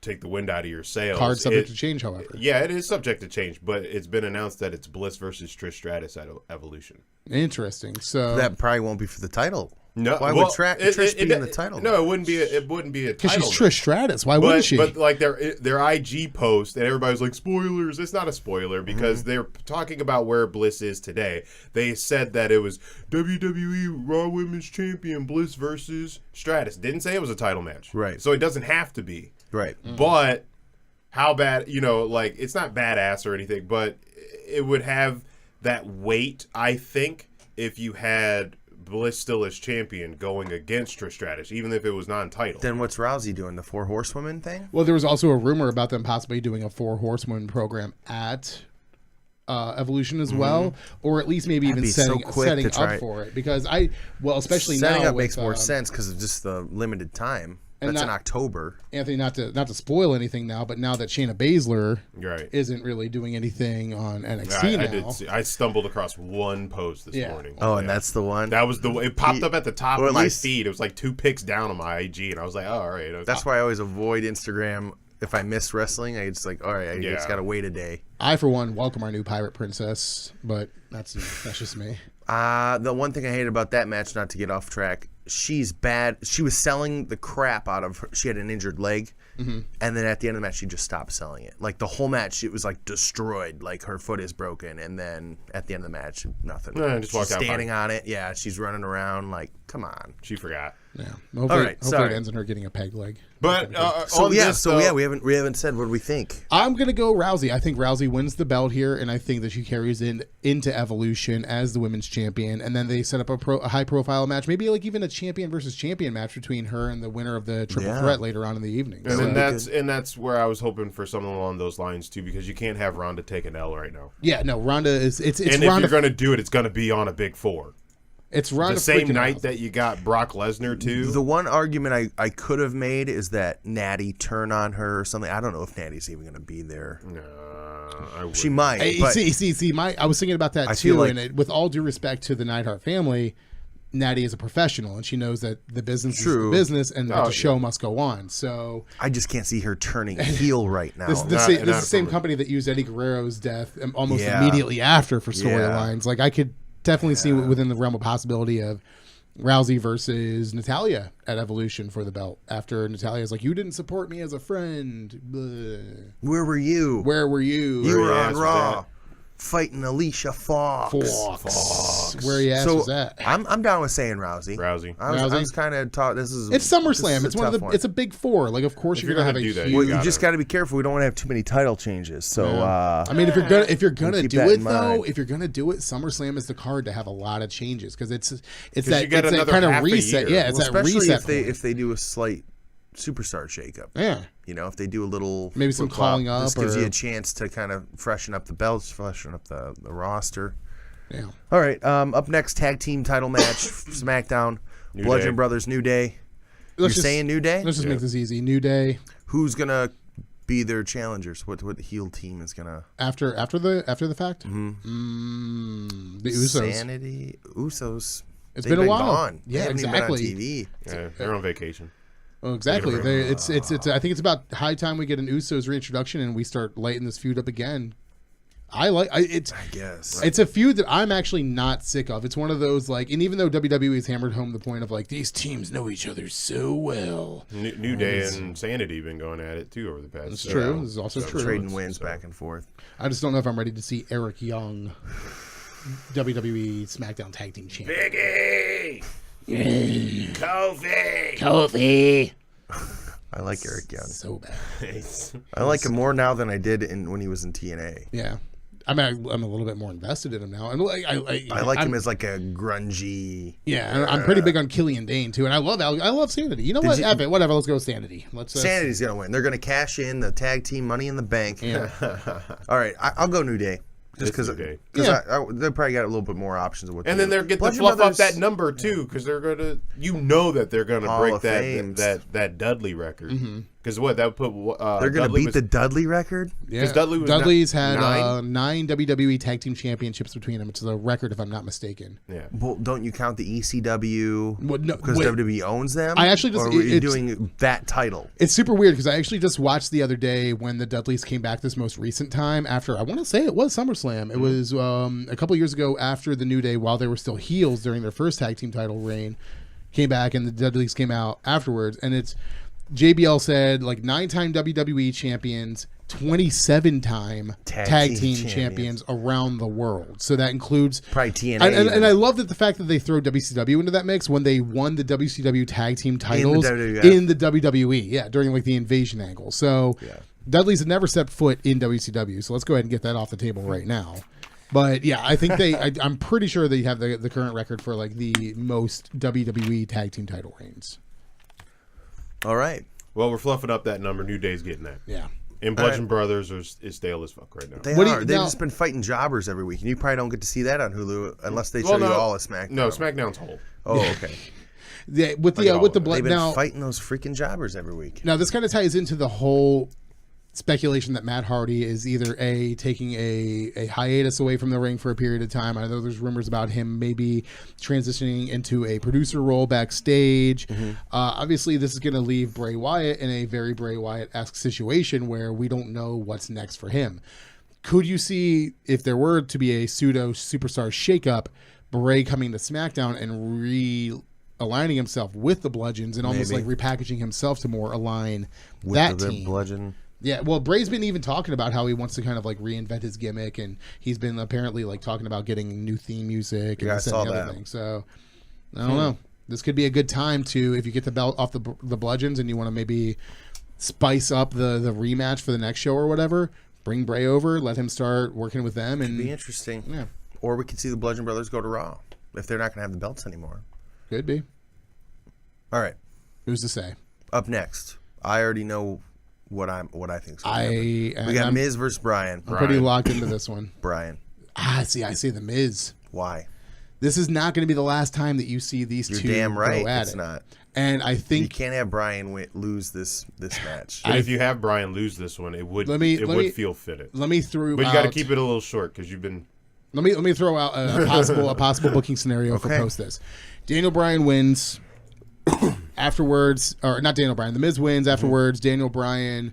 C: take the wind out of your sails.
D: Card subject to change, however.
C: Yeah, it is subject to change, but it's been announced that it's Bliss versus Trish Stratus at Evolution.
D: Interesting. So
B: that probably won't be for the title.
C: No,
B: why would Trish be in the title?
C: No, it wouldn't be a title.
D: Because she's Trish Stratus. Why wouldn't she?
C: But like their IG post, and everybody's like, spoilers. It's not a spoiler because they're talking about where Bliss is today. They said that it was WWE Raw Women's Champion Bliss versus Stratus. Didn't say it was a title match.
B: Right.
C: So it doesn't have to be.
B: Right.
C: But how bad, like it's not badass or anything, but it would have that weight, I think, if you had Bliss still as champion going against Trish Stratus, even if it was non-title.
B: Then what's Rousey doing? The 4 Horsewomen thing?
D: Well, there was also a rumor about them possibly doing a 4 Horsewomen program at Evolution as well, or at least maybe even setting up for it. Because especially
B: setting
D: now
B: up makes more sense because of just the limited time.
D: And
B: that's in October.
D: Anthony, not to spoil anything now, but now that Shayna Baszler
C: right.
D: isn't really doing anything on NXT
C: I stumbled across one post this morning.
B: Oh, and that's the one?
C: That was it popped up at the top of my feed. It was like 2 picks down on my IG, and I was like, oh, all right.
B: That's why I always avoid Instagram. If I miss wrestling, I just like, all right, I just got to wait a day.
D: I, for one, welcome our new Pirate Princess, but that's just me.
B: The one thing I hate about that match, not to get off track, she's bad. She was selling the crap out of her. She had an injured leg, and then at the end of the match, she just stopped selling it. Like the whole match, it was like destroyed. Like her foot is broken, and then at the end of the match, nothing.
C: She's
B: standing on it. Yeah, she's running around. Like, come on.
C: She forgot.
D: Yeah. Hopefully it ends in her getting a peg leg.
C: But
B: we haven't said what we think.
D: I'm gonna go Rousey. I think Rousey wins the belt here, and I think that she carries into Evolution as the women's champion, and then they set up a high profile match, maybe like even a champion versus champion match between her and the winner of the triple threat later on in the evening.
C: And that's where I was hoping for something along those lines too, because you can't have Ronda take an L right now.
D: Yeah, no, Ronda is it's
C: and
D: Ronda,
C: if you're gonna do it, it's gonna be on a big 4.
D: It's Ronda
C: the same night that you got Brock Lesnar too.
B: The one argument I could have made is that Natty turn on her or something. I don't know if Natty's even going to be there. She might.
D: I was thinking about that too. And with all due respect to the Neidhart family, Natty is a professional, and she knows that the business is the business, and that the show must go on. So
B: I just can't see her turning heel right now.
D: This is the same company that used Eddie Guerrero's death almost immediately after for storylines. Like I could definitely see within the realm of possibility of Rousey versus Natalya at Evolution for the belt. After Natalia's like, you didn't support me as a friend. Blah.
B: Where were you?
D: Where were you?
B: You were on Raw. Fighting Alicia Fox.
D: Where you ass was that?
B: I'm down with saying Rousey. I was kind of taught this is.
D: It's SummerSlam. It's one of the. It's a big 4. Like, of course you're gonna have a huge.
B: Well, you just got to be careful. We don't want to have too many title changes. So
D: I mean, if you're gonna do it though, SummerSlam is the card to have a lot of changes because it's that kind of reset. Yeah, it's that reset.
B: If they do a slight superstar shakeup.
D: Yeah.
B: You know, if they do a little
D: maybe some calling up,
B: this gives you a chance to kind of freshen up the belts, freshen up the roster.
D: Yeah.
B: All right. Up next, tag team title match, SmackDown, Bludgeon Brothers, New Day. You're saying New Day?
D: Let's just make this easy. New Day.
B: Who's gonna be their challengers? What heel team is gonna
D: after the fact? The Usos.
B: Sanity, Usos.
D: It's
B: They've
D: been a while.
B: Gone.
D: Yeah,
B: they haven't
D: exactly.
B: even been on TV.
C: Yeah, they're on vacation.
D: Well, exactly. It's. I think it's about high time we get an Usos reintroduction and we start lighting this feud up again. I guess it's a feud that I'm actually not sick of. It's one of those like, and even though WWE has hammered home the point of like these teams know each other so well.
C: New Day and Sanity been going at it too over the past.
D: That's true. This is also true.
B: Trading wins back and forth.
D: I just don't know if I'm ready to see Eric Young, WWE SmackDown Tag Team Champion.
C: Biggie,
E: Kofi.
B: I like Eric Young.
D: So bad.
B: I like him more now than I did when he was in TNA.
D: Yeah. I'm a little bit more invested in him now. And I
B: like him as like a grungy.
D: Yeah, I'm pretty big on Killian Dane too, and I love Sanity. You know what? Whatever. Let's go with Sanity.
B: Sanity's gonna win. They're gonna cash in the tag team Money in the Bank.
D: Yeah.
B: All right, I'll go New Day. Just because they probably got a little bit more options of what.
C: And then they're getting to fluff up that number too, because they're gonna, that they're gonna break that Dudley record. Because that would put
B: they're gonna beat the Dudley record.
D: Yeah, because Dudley's had 9 WWE Tag Team Championships between them, which is a record if I'm not mistaken.
B: Yeah. Well, don't you count the ECW? Because WWE owns them.
D: I actually just.
B: Or are you doing that title?
D: It's super weird because I actually just watched the other day when the Dudleys came back this most recent time after I want to say it was SummerSlam. It was a couple years ago after the New Day, while they were still heels during their first tag team title reign, came back and the Dudleys came out afterwards, and it's. JBL said like 9-time WWE champions, 27-time tag team champions around the world. So that includes
B: probably TNA.
D: And I love that the fact that they throw WCW into that mix when they won the WCW tag team titles in the WWE. Yeah, during like the invasion angle. So Dudley's have never stepped foot in WCW. So let's go ahead and get that off the table right now. But yeah, I think I'm pretty sure they have the current record for like the most WWE tag team title reigns.
B: All right.
C: Well, we're fluffing up that number. New Day's getting that.
D: Yeah.
C: And Bludgeon Brothers is stale as fuck right now.
B: They've just been fighting jobbers every week, and you probably don't get to see that on Hulu unless they show you all of SmackDown.
C: No, SmackDown's whole.
B: Oh, okay.
D: Yeah, with the blood.
B: They've been fighting those freaking jobbers every week.
D: Now this kind of ties into the whole speculation that Matt Hardy is either taking a hiatus away from the ring for a period of time. I know there's rumors about him maybe transitioning into a producer role backstage. Obviously, this is going to leave Bray Wyatt in a very Bray Wyatt-esque situation where we don't know what's next for him. Could you see, if there were to be a pseudo superstar shakeup, Bray coming to SmackDown and realigning himself with the Bludgeons and almost like repackaging himself to more align with that team?
B: Bludgeon.
D: Yeah, well, Bray's been even talking about how he wants to kind of like reinvent his gimmick, and he's been apparently like talking about getting new theme music and this and the other thing. So I don't know. This could be a good time to, if you get the belt off the Bludgeons and you want to maybe spice up the rematch for the next show or whatever, bring Bray over, let him start working with them.
B: Could be interesting. Yeah. Or we could see the Bludgeon Brothers go to Raw if they're not going to have the belts anymore.
D: Could be.
B: All right.
D: Who's to say?
B: Up next, I already know what I think. We got Miz versus Bryan.
D: I'm pretty locked into this one.
B: Bryan.
D: I say the Miz.
B: Why?
D: This is not going to be the last time that you see these two
B: damn right
D: go at
B: it's
D: it.
B: Not.
D: And I think
B: you can't have Bryan lose this match.
C: But if you have Bryan lose this one, it would feel fitted.
D: Let me throw.
C: But you got to keep it a little short because you've been.
D: Let me throw out a possible booking scenario for post this. Daniel Bryan wins. Afterwards, or not Daniel Bryan, the Miz wins. Afterwards, Daniel Bryan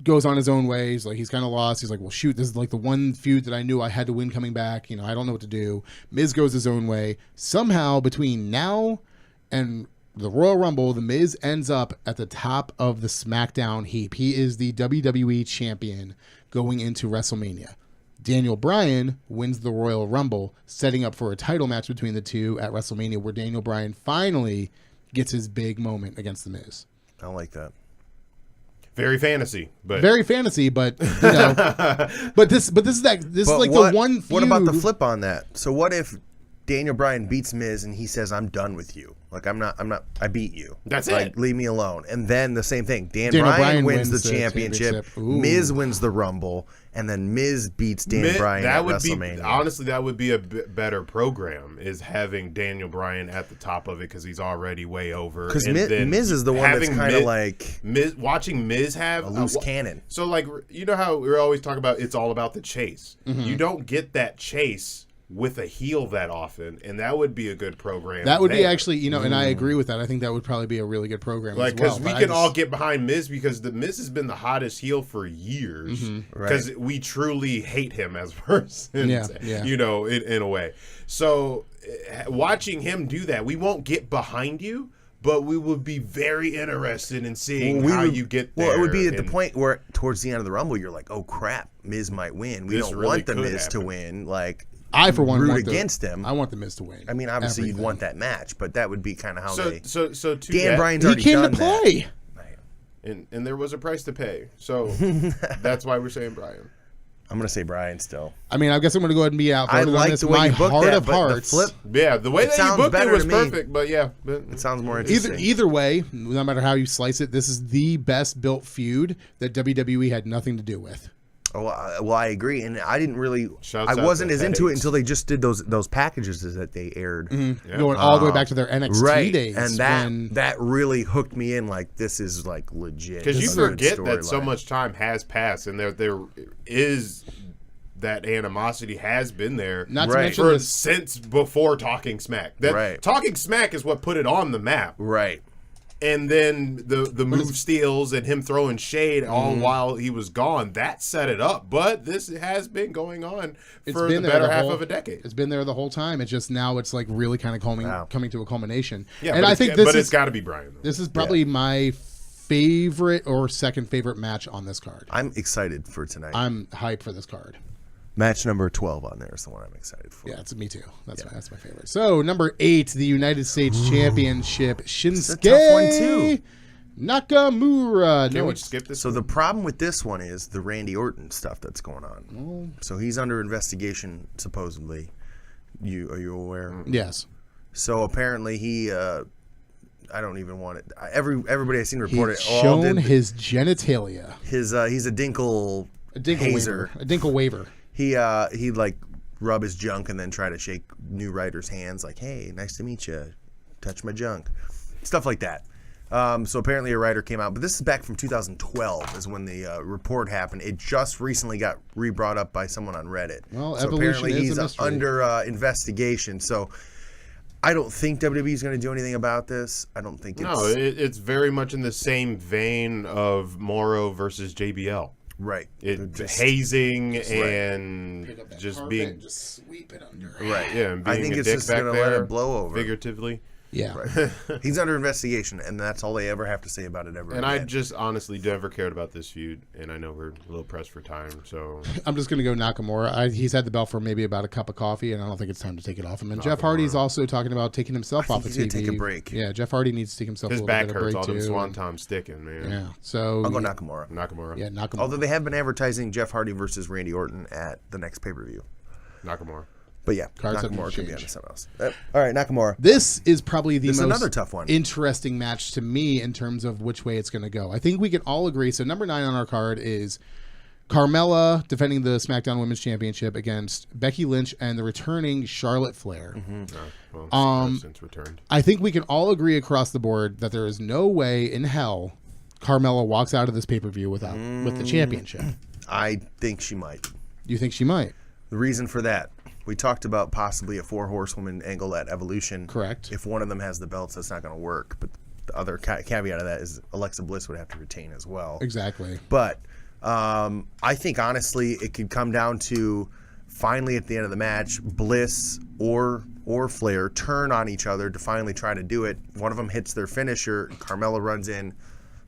D: goes on his own way. He's kind of lost. He's like, well, shoot, this is like the one feud that I knew I had to win coming back. I don't know what to do. Miz goes his own way. Somehow, between now and the Royal Rumble, the Miz ends up at the top of the SmackDown heap. He is the WWE champion going into WrestleMania. Daniel Bryan wins the Royal Rumble, setting up for a title match between the two at WrestleMania, where Daniel Bryan finally gets his big moment against the Miz.
B: I like that.
C: Very fantasy, but
D: but this is like the one feud.
B: What about the flip on that? So what if Daniel Bryan beats Miz and he says, "I'm done with you. Like I beat you.
C: That's
B: like,
C: it.
B: Leave me alone." And then the same thing. Daniel
D: Bryan
B: Bryan wins the championship.
D: Ooh.
B: Miz wins the Rumble, and then Miz beats Daniel Bryan at WrestleMania.
C: Honestly, that would be a better program, is having Daniel Bryan at the top of it, because he's already way over.
B: Because Miz is the one that's kind of like
C: watching Miz have
B: a loose cannon.
C: So, like, you know how we always talk about it's all about the chase.
D: Mm-hmm.
C: You don't get that chase with a heel that often, and that would be a good program.
D: That would be actually, and I agree with that. I think that would probably be a really good program.
C: Like,
D: because
C: we can all get behind Miz, because the Miz has been the hottest heel for years, because we truly hate him as a person.
D: Yeah.
C: In a way. So watching him do that, we won't get behind you, but we would be very interested in seeing how you get there.
B: Well, it would be at the point where towards the end of the Rumble, you're like, "Oh crap, Miz might win. We don't want the Miz to win." Like,
D: I, for one,
B: root against him.
D: I want the Miz to win.
B: I mean, obviously, you'd want that match, but that would be kind of how they.
C: So
B: Dan Bryan's already
D: he came
B: done
D: to play,
C: and there was a price to pay. So that's why we're saying Bryan.
B: I'm gonna say Bryan still.
D: I mean, I guess I'm gonna go ahead and be outvoted on this.
B: The way
D: My
B: you booked
D: heart
B: that,
D: of
B: but
D: hearts.
B: the flip.
C: Yeah, the way that you booked it was perfect, but yeah.
B: It sounds more interesting.
D: Either way, no matter how you slice it, this is the best built feud that WWE had nothing to do with.
B: Oh, well, I agree, and I didn't really.
C: Shouts
B: I
C: out
B: wasn't
C: to
B: as into it
C: Headaches.
B: until they just did those packages that they aired,
D: Going all the way back to their NXT days,
B: and that really hooked me in. Like, this is like legit.
C: Because you
B: This is a good
C: forget that so
B: storyline.
C: much time has passed, and there is that animosity has been there.
D: Not to
B: Right.
D: mention
C: for
D: this.
C: since before Talking Smack. That Talking Smack is what put it on the map.
B: Right.
C: And then the move steals and him throwing shade all while he was gone, that set it up. But this has been going on for the better half of a decade.
D: It's been there the whole time. It's just now it's like really kind of coming to a culmination.
C: Yeah,
D: and
C: but
D: I think this
C: it's got to be Bryan. Though.
D: This is probably my favorite or second favorite match on this card.
B: I'm excited for tonight.
D: I'm hyped for this card.
B: Match number 12 on there is the one I'm excited for.
D: Yeah, it's me too. That's my favorite. So number 8, the United States Championship, Shinsuke
B: It's a tough one, too.
D: Nakamura.
C: Can we skip this?
B: So the problem with this one is the Randy Orton stuff that's going on. So he's under investigation, supposedly. Are you aware?
D: Yes.
B: So apparently he, I don't even want it. Everybody I've seen report
D: He's
B: it. All
D: shown
B: did
D: his genitalia.
B: he's a dinkle hazer.
D: A dinkle waver.
B: He'd like rub his junk and then try to shake new writers' hands, like, "Hey, nice to meet you. Touch my junk," stuff like that. So apparently a writer came out, but this is back from 2012 is when the report happened. It just recently got re-brought up by someone on Reddit.
D: Well,
B: so
D: evolution
B: apparently
D: is
B: he's
D: a mystery.
B: under investigation. So I don't think WWE is going to do anything about this. I don't think
C: it's very much in the same vein of Morrow versus JBL.
B: Right.
C: It's hazing and just being
D: just sweep it under.
B: Right.
C: Yeah, and being
B: I think
C: a
B: it's
C: dick
B: just
C: back
B: going to
C: there,
B: let it blow over.
C: figuratively.
D: Yeah.
B: He's under investigation, and that's all they ever have to say about it ever
C: And
B: again.
C: I just honestly never cared about this feud, and I know we're a little pressed for time, so
D: I'm just going to go Nakamura. He's had the belt for maybe about a cup of coffee, and I don't think it's time to take it off him. And Jeff Hardy's also talking about taking himself off of
B: he's
D: TV.
B: gonna take a break.
D: Yeah, Jeff Hardy needs to take himself
C: his
D: a little
C: back
D: bit of a
C: hurts.
D: break
C: All them
D: too.
C: swanton sticking, man.
D: Yeah, so
B: I'll go Nakamura.
C: Nakamura.
D: Yeah, Nakamura.
B: Although they have been advertising Jeff Hardy versus Randy Orton at the next pay-per-view.
C: Nakamura.
B: But yeah,
D: Cards have
B: Nakamura
D: to
B: could be
D: change.
B: on something else. All right, Nakamura.
D: This is probably the
B: This is
D: most
B: another tough one.
D: interesting match to me in terms of which way it's going to go. I think we can all agree. So number 9 on our card is Carmella defending the SmackDown Women's Championship against Becky Lynch and the returning Charlotte Flair.
C: Since returned.
D: I think we can all agree across the board that there is no way in hell Carmella walks out of this pay-per-view with the championship.
B: I think she might.
D: You think she might?
B: The reason for that, we talked about possibly a 4 horsewoman angle at Evolution.
D: Correct.
B: If one of them has the belts, that's not going to work. But the other caveat of that is Alexa Bliss would have to retain as well.
D: Exactly.
B: But I think, honestly, it could come down to finally at the end of the match, Bliss or Flair turn on each other to finally try to do it. One of them hits their finisher. Carmella runs in,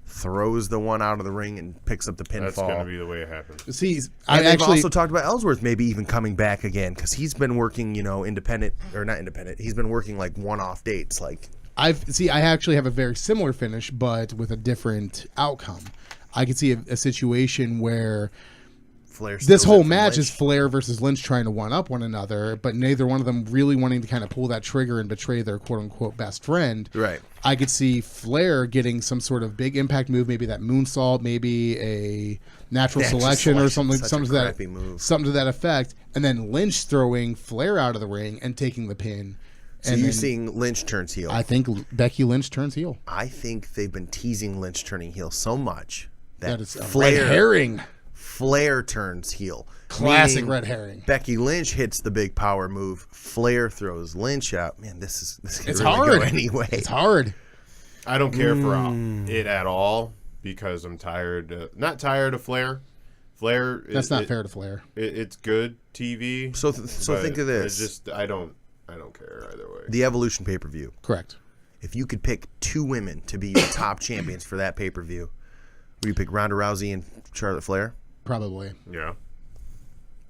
B: throws the one out of the ring, and picks up the pinfall.
C: That's going to be the way it happens.
D: See,
B: And they've also talked about Ellsworth maybe even coming back again because he's been working, independent or not independent. He's been working like one-off dates. Like
D: I actually have a very similar finish, but with a different outcome. I could see a situation where this whole match is Flair versus Lynch trying to one-up one another, but neither one of them really wanting to kind of pull that trigger and betray their quote-unquote best friend.
B: Right.
D: I could see Flair getting some sort of big impact move, maybe that moonsault, maybe a natural selection or something to that effect, and then Lynch throwing Flair out of the ring and taking the pin.
B: So you're seeing Lynch turns heel.
D: I think Becky Lynch turns heel.
B: I think they've been teasing Lynch turning heel so much
D: that is a red herring.
B: Flair turns heel.
D: Classic red herring.
B: Becky Lynch hits the big power move. Flair throws Lynch out. Man, this can
D: it's
B: really
D: hard
B: go anyway.
D: It's hard.
C: I don't care for it at all because I'm tired. Not tired of Flair. Flair.
D: That's not fair to Flair.
C: It's good TV.
B: So think of this.
C: I don't care either way.
B: The Evolution pay-per-view.
D: Correct.
B: If you could pick two women to be your top champions for that pay-per-view, would you pick Ronda Rousey and Charlotte Flair?
D: Probably.
C: Yeah.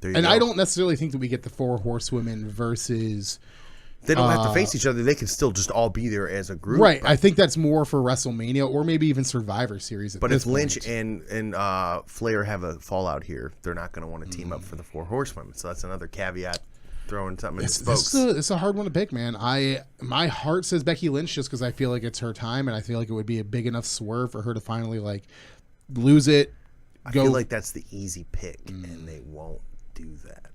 D: And I don't necessarily think that we get the 4 horsewomen versus...
B: They don't have to face each other. They can still just all be there as a group.
D: Right. I think that's more for WrestleMania or maybe even Survivor Series.
B: But if Lynch and Flair have a fallout here, they're not going to want to team up for the 4 horsewomen. So that's another caveat. Throwing something in the spokes.
D: It's a hard one to pick, man. My heart says Becky Lynch just because I feel like it's her time, and I feel like it would be a big enough swerve for her to finally lose it.
B: I feel like that's the easy pick, and they won't do that.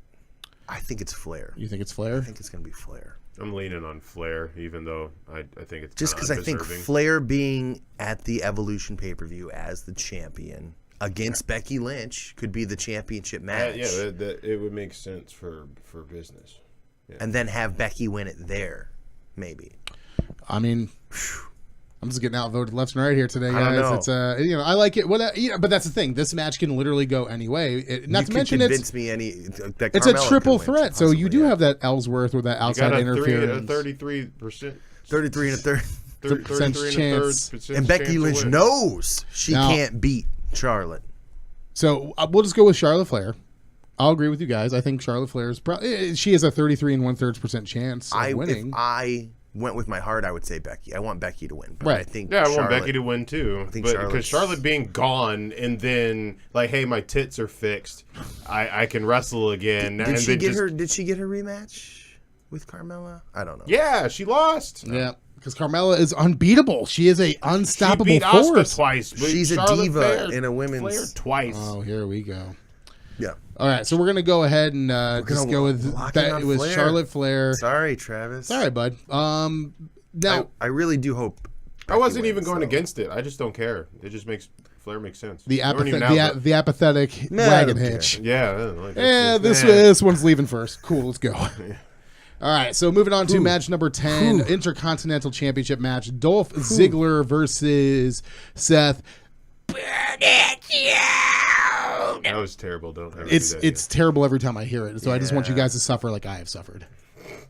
B: I think it's Flair.
D: You think it's Flair?
B: I think it's going to be Flair.
C: I'm leaning on Flair, even though I think it's
B: just because I think Flair being at the Evolution pay-per-view as the champion against Becky Lynch could be the championship match.
C: It would make sense for business. Yeah.
B: And then have Becky win it there, maybe.
D: I mean, I'm just getting outvoted left and right here today, guys.
B: I don't know.
D: It's I like it. But that's the thing. This match can literally go any way. Not to mention
B: it's
D: a triple threat. So you do have that Ellsworth or that outside interference.
C: 33%.
B: 33 and a third.
D: 33 chance.
B: And Becky Lynch knows she can't beat Charlotte.
D: So we'll just go with Charlotte Flair. I'll agree with you guys. I think Charlotte Flair is she has a 33 and 1/3% chance of winning.
B: If I went with my heart, I would say Becky. I want Becky to win. But
D: right.
B: I think
C: I want Becky to win too. Because Charlotte being gone and then hey, my tits are fixed. I can wrestle again.
B: Did she get her rematch with Carmella? I don't know.
C: Yeah, she lost.
D: Yeah. Because Carmella is unbeatable. She is a unstoppable
C: she beat
D: force.
C: Asuka twice.
B: She's
C: Charlotte
B: a diva
C: Flair,
B: in a women's.
C: Flair twice.
D: Oh, here we go.
B: Yeah.
D: All right, so we're gonna go ahead and just go with Charlotte Flair.
B: Sorry, Travis.
D: Sorry, bud. Now
B: I really do hope.
C: I wasn't even going against it. I just don't care. It just makes Flair make sense.
D: The apathetic wagon hitch.
C: Yeah.
D: This one's leaving first. Cool, let's go. All right, so moving on to match number 10, Intercontinental Championship match, Dolph Ziggler versus Seth.
C: That was terrible.
D: It's terrible every time I hear it. So I just want you guys to suffer like I have suffered.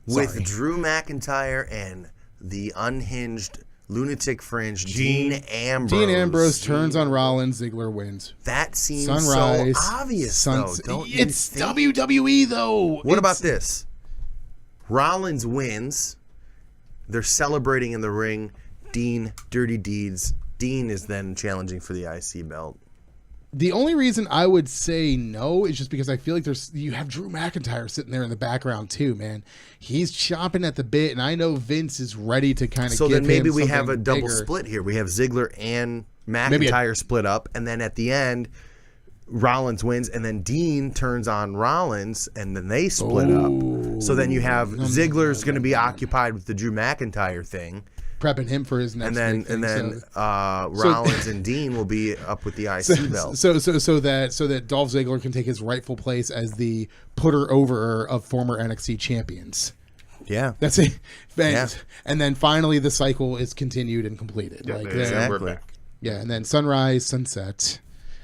B: With Drew McIntyre and the unhinged lunatic fringe Dean Ambrose.
D: Dean Ambrose turns on Rollins. Ziggler wins.
B: That seems so obvious, though. Don't you
D: it's think? WWE, though.
B: What about this? Rollins wins. They're celebrating in the ring. Dean, dirty deeds. Dean is then challenging for the IC belt.
D: The only reason I would say no is just because I feel like you have Drew McIntyre sitting there in the background too, man. He's chomping at the bit, and I know Vince is ready to kind of.
B: So then maybe we have a double split here. We have Ziggler and McIntyre split up, and then at the end, Rollins wins, and then Dean turns on Rollins, and then they split up. So then you have Ziggler's going to be occupied with the Drew McIntyre thing.
D: Prepping him for his next
B: Rollins and Dean will be up with the IC belt.
D: So that Dolph Ziggler can take his rightful place as the putter over of former NXT champions.
B: Yeah,
D: that's it. And then finally the cycle is continued and completed.
C: Yeah, exactly. We're back.
D: Yeah, and then sunrise, sunset.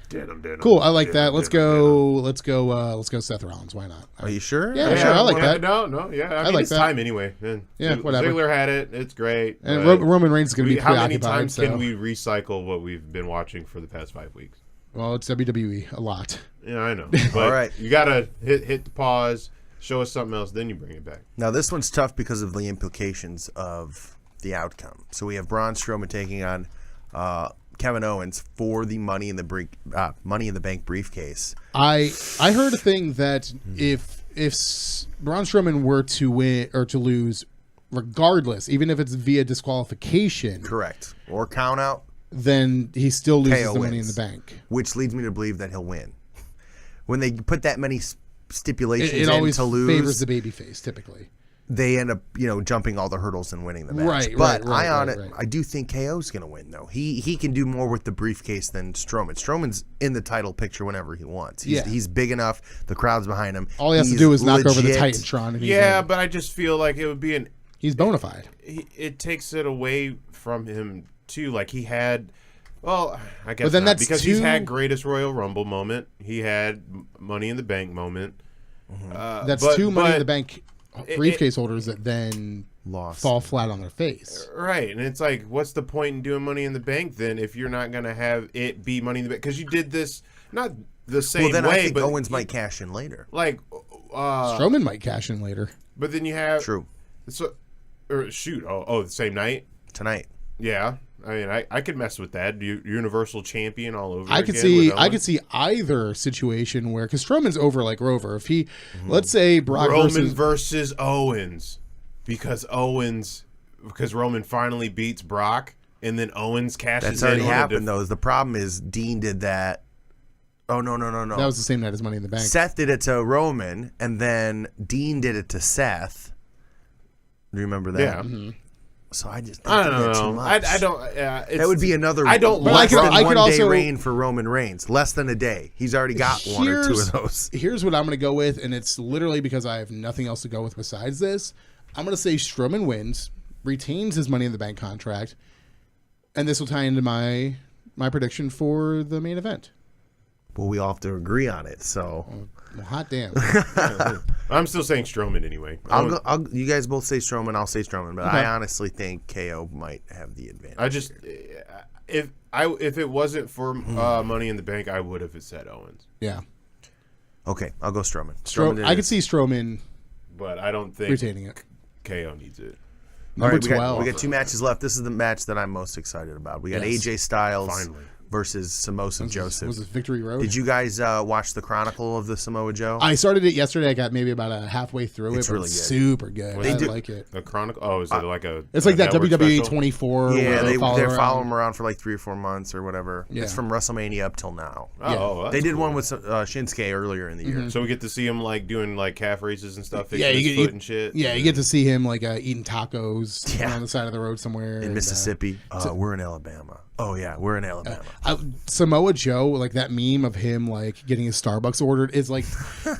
C: Denim.
D: Cool, I like that. Let's go Seth Rollins. Why not?
B: Are you sure?
D: Yeah, sure. I like that.
C: No, yeah. I mean,
D: like
C: it's
D: that.
C: time anyway. Man.
D: Yeah, whatever.
C: Ziggler had it. It's great.
D: And Roman Reigns is going to be preoccupied.
C: How many times can we recycle what we've been watching for the past 5 weeks?
D: Well, it's WWE a lot.
C: Yeah, I know. But all right, you got to hit the pause, show us something else, then you bring it back.
B: Now, this one's tough because of the implications of the outcome. So we have Braun Strowman taking on Kevin Owens for the Money in the Bank briefcase.
D: I heard a thing that if Braun Strowman were to win or to lose, regardless, even if it's via disqualification,
B: correct, or count out,
D: then he still loses
B: KO
D: the Money in
B: wins,
D: the Bank,
B: which leads me to believe that he'll win. When they put that many stipulations
D: it always
B: in to lose,
D: favors the babyface typically.
B: They end up, jumping all the hurdles and winning the match.
D: Right,
B: but
D: right.
B: I do think KO's going to win, though. He can do more with the briefcase than Strowman. Strowman's in the title picture whenever he wants. He's big enough. The crowd's behind him.
D: All he has to do is knock over the Titantron. And
C: but I just feel like it would be
D: he's bona fide.
C: It takes it away from him, too. Like, he had... Well, I guess
D: but then
C: not,
D: that's
C: because he's had Greatest Royal Rumble moment. He had Money in the Bank moment.
D: That's two Money in the Bank briefcase holders that then fall flat on their face.
C: Right, and it's like, what's the point in doing Money in the Bank then if you're not going to have it be Money in the Bank? Because you did this not the same way.
B: Well, then I think
C: but
B: Owens might cash in later.
C: Like
D: Strowman might cash in later.
C: But then you have
B: true.
C: So, the same night
B: tonight.
C: Yeah. I mean, I could mess with that. Universal Champion all over.
D: I could see either situation where, because Strowman's over like Rover. If he, let's say Brock
C: Roman versus Owens, because Roman finally beats Brock, and then Owens cashes in.
B: That's already happened though. The problem is Dean did that. Oh no!
D: That was the same night as Money in the Bank.
B: Seth did it to Roman, and then Dean did it to Seth. Do you remember that?
C: Yeah. Mm-hmm.
B: So I just
C: I don't know.
B: too much.
C: I don't.
B: That would be another.
C: I don't.
B: Less than
D: I could
B: one day
D: also
B: reign for Roman Reigns. Less than a day. He's already got one or two of those.
D: Here's what I'm going to go with, and it's literally because I have nothing else to go with besides this. I'm going to say Strowman wins, retains his Money in the Bank contract, and this will tie into my prediction for the main event.
B: Well, we all have to agree on it. So,
D: well, hot damn.
C: I'm still saying Strowman anyway.
B: You guys both say Strowman. I'll say Strowman, but I honestly think KO might have the advantage.
C: I just if it wasn't for Money in the Bank, I would have said Owens.
D: Yeah.
B: Okay, I'll go Strowman.
D: I could see Strowman,
C: but I don't think
D: retaining it.
C: KO needs it.
D: Number
B: 12. We got 2 matches left. This is the match that I'm most excited about. We got AJ Styles versus Samoa Joseph.
D: Was it Victory Road?
B: Did you guys watch the Chronicle of the Samoa Joe?
D: I started it yesterday. I got maybe about halfway through
B: it's
D: it.
B: Really good.
D: Super good. I like it.
C: The Chronicle? Oh, is it like a...
D: It's like that WWE
C: special?
D: 24.
B: Yeah, they're following him around for like 3 or 4 months or whatever.
D: Yeah.
B: It's from WrestleMania up till now.
C: Oh,
B: they did one with Shinsuke earlier in the year.
C: So we get to see him like doing like calf races and stuff, fixing his foot and shit.
D: Yeah, you get to see him like eating tacos on the side of the road somewhere.
B: In Mississippi. We're in Alabama. Oh, yeah, we're in Alabama.
D: Samoa Joe, like that meme of him like getting his Starbucks ordered is like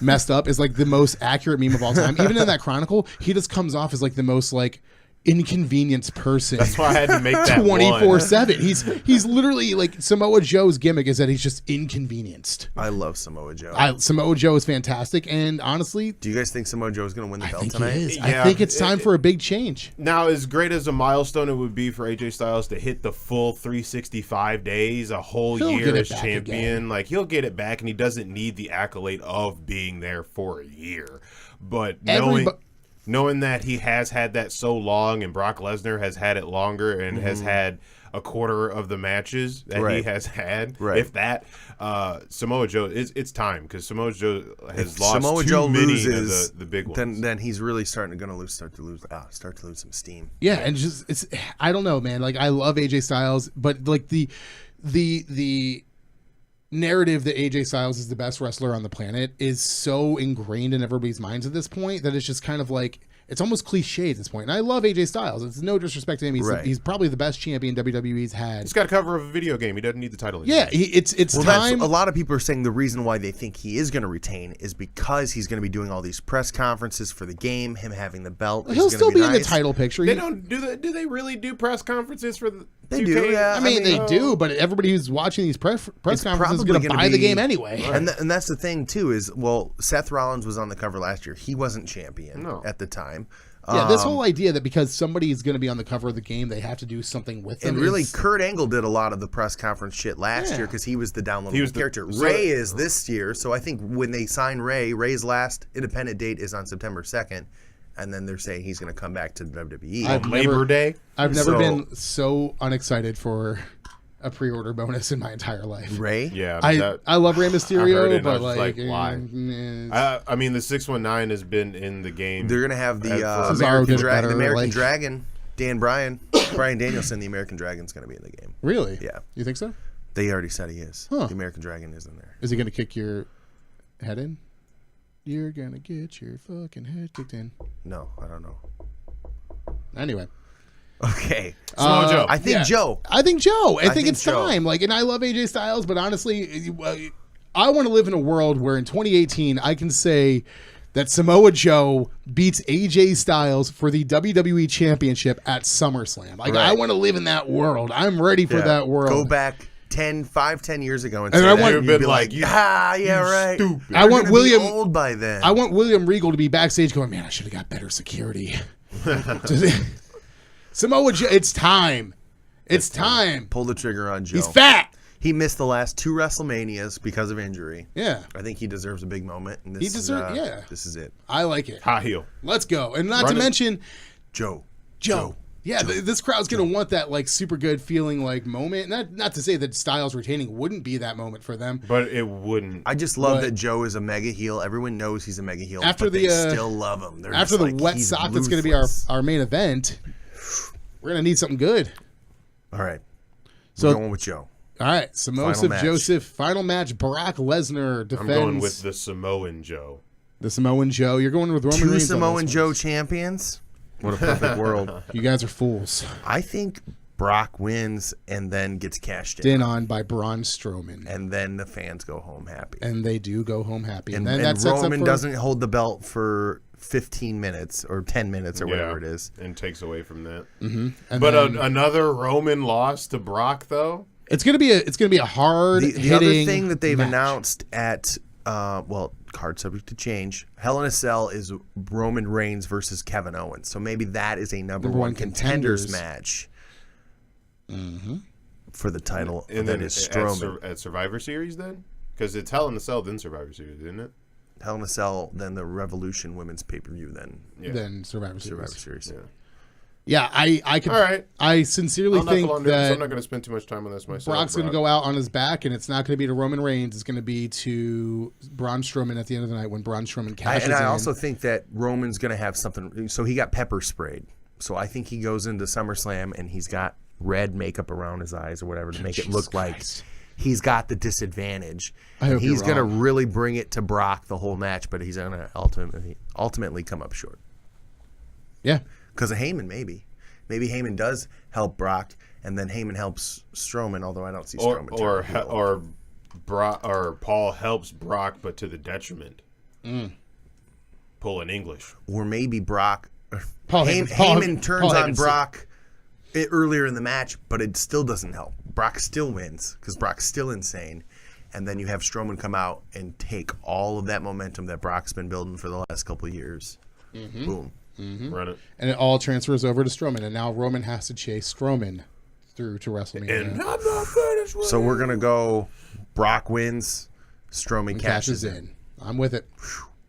D: messed up, is like the most accurate meme of all time. Even in that Chronicle, he just comes off as like the most like inconvenienced person.
C: That's why I had to make that
D: 24/7. He's literally like, Samoa Joe's gimmick is that he's just inconvenienced.
B: I love Samoa Joe.
D: Samoa Joe is fantastic, and honestly,
B: do you guys think Samoa Joe is going to win the belt tonight?
D: He is. I think it's time for a big change.
C: Now, as great as a milestone it would be for AJ Styles to hit the full 365 days, a whole year as champion, like he'll get it back, and he doesn't need the accolade of being there for a year. But knowing that he has had that so long, and Brock Lesnar has had it longer and has had a quarter of the matches that he has had, if that, Samoa Joe, it's time, because Samoa Joe has lost
B: Samoa
C: too
B: Joe
C: many
B: loses,
C: of the big ones.
B: Then he's really start to lose some steam.
D: Yeah, and just I don't know, man. Like, I love AJ Styles, but like the narrative that AJ Styles is the best wrestler on the planet is so ingrained in everybody's minds at this point that it's just kind of like, it's almost cliche at this point. And I love AJ Styles. It's no disrespect to him. He's probably the best champion WWE's had.
C: He's got a cover of a video game. He doesn't need the title anymore.
D: Yeah, it's time.
B: A lot of people are saying the reason why they think he is going to retain is because he's going to be doing all these press conferences for the game, him having the belt.
D: He'll still be in the title picture.
C: They don't do they really do press conferences for the
B: They
C: 2K?
B: do, yeah.
D: I mean, they do, but everybody who's watching these press conferences is going to buy the game anyway.
B: And that's the thing, too, is, Seth Rollins was on the cover last year. He wasn't champion at the time.
D: Yeah, this whole idea that because somebody is going to be on the cover of the game, they have to do something with them.
B: And really, Kurt Angle did a lot of the press conference shit last year because he was the downloadable character. Ray is this year, so I think when they sign Ray's last independent date is on September 2nd, and then they're saying he's going to come back to WWE.
C: Labor Day?
D: I've never been so unexcited for a pre-order bonus in my entire life.
B: Ray?
C: Yeah,
D: I love Rey Mysterio, but
C: why? I mean, the 619 has been in the game.
B: They're gonna have the American Dragon, Brian Danielson. The American Dragon's gonna be in the game.
D: Really?
B: Yeah.
D: You think so?
B: They already said he is.
D: Huh.
B: The American Dragon is in there.
D: Is he gonna kick your head in? You're gonna get your fucking head kicked in.
B: No, I don't know.
D: Anyway.
B: Okay.
C: Samoa Joe.
B: I think Joe.
D: I think Joe. I think it's
B: Joe.
D: time. And I love AJ Styles, but honestly, I want to live in a world where in 2018 I can say that Samoa Joe beats AJ Styles for the WWE Championship at SummerSlam. I want to live in that world. I'm ready for that world.
B: Go back 10 years ago and
D: say
B: I
D: want
B: to be like, right.
C: Stupid.
D: I want William
B: old by then.
D: I want William Regal to be backstage going, man, I should have got better security. Samoa Joe, it's time. It's time.
B: Pull the trigger on Joe.
D: He's fat.
B: He missed the last 2 WrestleManias because of injury.
D: Yeah.
B: I think he deserves a big moment. And
D: He deserves,
B: This is it.
D: I like it.
C: High heel.
D: Let's go. And not to mention,
B: Joe.
D: Yeah, this crowd's going to want that super good feeling moment. Not to say that Styles retaining wouldn't be that moment for them.
C: But it wouldn't.
B: I just love that Joe is a mega heel. Everyone knows he's a mega heel.
D: After
B: they still love him. They're
D: after the wet sock that's going to be our main event, we're going to need something good.
B: All right. We're going with Joe.
D: All right. Samoa Joseph, final match. Brock Lesnar defends.
C: I'm going with the Samoan Joe.
D: The Samoan Joe. You're going with Roman Reigns.
B: 2 Samoan Joe champions. What a perfect world.
D: You guys are fools.
B: I think Brock wins and then gets cashed in
D: on by Braun Strowman.
B: And then the fans go home happy.
D: And they do go home happy.
B: And Roman doesn't hold the belt for 15 minutes or 10 minutes or whatever it is.
C: And takes away from that.
D: Mm-hmm.
C: But another Roman loss to Brock, though?
D: It's gonna be a hard
B: the other thing that they've announced at card subject to change, Hell in a Cell is Roman Reigns versus Kevin Owens. So maybe that is a number one contenders match for the title.
C: And
B: then
C: then
B: is Strowman
C: at Survivor Series then? Because it's Hell in a Cell then Survivor Series, isn't it?
B: Hell in a Cell, then the Revolution Women's pay-per-view,
D: then Survivor Series.
B: Yeah,
D: I could.
C: All right.
D: I sincerely think that
C: I'm not going to spend too much time on this myself.
D: Brock's going to go out on his back, and it's not going to be to Roman Reigns. It's going to be to Braun Strowman at the end of the night when Braun Strowman cashes in.
B: And I also think that Roman's going to have something. So he got pepper sprayed. So I think he goes into SummerSlam and he's got red makeup around his eyes or whatever to make it look like he's got the disadvantage. He's going to really bring it to Brock the whole match, but he's going to ultimately come up short.
D: Yeah.
B: Because of Heyman, maybe. Maybe Heyman does help Brock, and then Heyman helps Strowman, although I don't see Strowman.
C: Or Paul helps Brock, but to the detriment. Pull in English.
B: Or maybe Heyman turns on Brock earlier in the match, but it still doesn't help. Brock still wins, because Brock's still insane. And then you have Strowman come out and take all of that momentum that Brock's been building for the last couple of years. Boom.
C: Mm-hmm. Run it.
D: And it all transfers over to Strowman, and now Roman has to chase Strowman through to WrestleMania.
C: And I'm not finished with
B: So we're gonna go. Brock wins. Strowman cashes in.
D: I'm with it.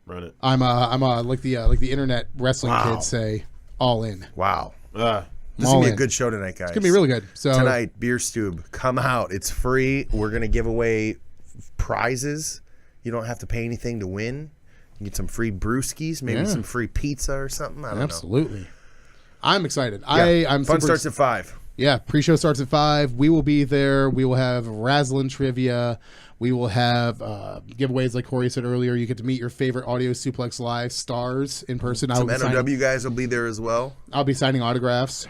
C: Run it.
D: I'm like the internet wrestling kids say, all in.
B: Wow.
C: Uh,
B: This is going to be a good show tonight, guys.
D: It's going to be really good. So
B: tonight, Beer Stube, come out. It's free. We're going to give away prizes. You don't have to pay anything to win. You get some free brewskis, maybe some free pizza or something. I don't know.
D: Absolutely. I'm excited.
B: Yeah.
D: I'm
B: Fun starts at 5.
D: Yeah, pre-show starts at 5. We will be there. We will have Razzlin' Trivia. We will have giveaways like Corey said earlier. You get to meet your favorite Audio Suplex Live stars in person.
B: Some NOW guys will be there as well.
D: I'll be signing autographs.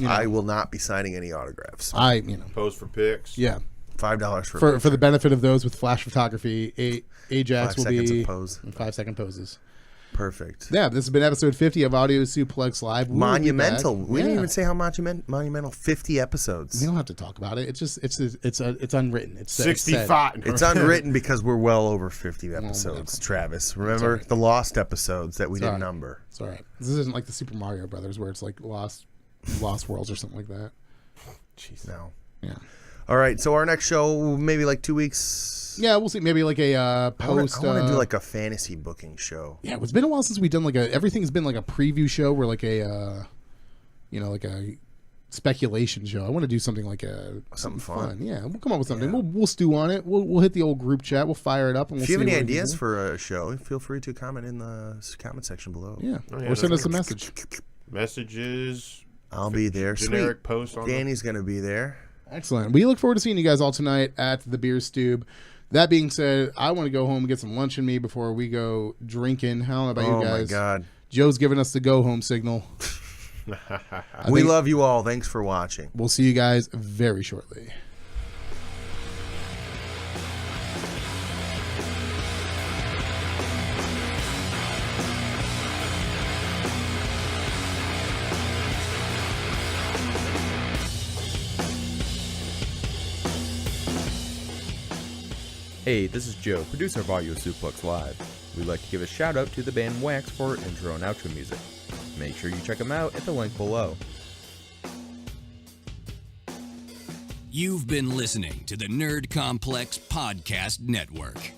B: I will not be signing any autographs.
C: Pose for pics.
D: Yeah.
B: $5
D: for the benefit of those with flash photography. Ajax will be
B: 5-second
D: poses.
B: Perfect.
D: Yeah, this has been episode 50 of Audio Suplex Live.
B: Monumental. We didn't even say how monumental. 50 episodes.
D: We don't have to talk about it. It's just it's unwritten. It's
C: 65.
B: It's unwritten because we're well over 50 episodes. Travis, remember the lost episodes that we didn't number.
D: It's all right. This isn't like the Super Mario Brothers where it's like Lost Worlds or something like that.
B: Jeez, no.
D: Yeah.
B: All right, so our next show maybe like 2 weeks.
D: Yeah, we'll see. Maybe like a post.
B: I want to do like a fantasy booking show.
D: Yeah, it's been a while since we've done everything's been like a preview show where like a speculation show. I want to do something like something
B: fun.
D: Yeah, we'll come up with something. We'll stew on it. We'll hit the old group chat. We'll fire it up. And we'll
B: if you have
D: see
B: any
D: what we can
B: ideas
D: do.
B: for a show, feel free to comment in the comment section below.
D: Yeah, or send us a message.
C: Messages.
B: I'll be there.
C: Generic
B: Sweet.
C: post on
B: Danny's going to be there.
D: Excellent. We look forward to seeing you guys all tonight at the Beer Stube. That being said, I want to go home and get some lunch in me before we go drinking. I don't know about you guys.
B: Oh, my God.
D: Joe's giving us the go-home signal.
B: We love you all. Thanks for watching.
D: We'll see you guys very shortly.
F: Hey, this is Joe, producer of Audio Suplex Live. We'd like to give a shout out to the band Wax for intro and outro music. Make sure you check them out at the link below.
A: You've been listening to the Nerd Complex Podcast Network.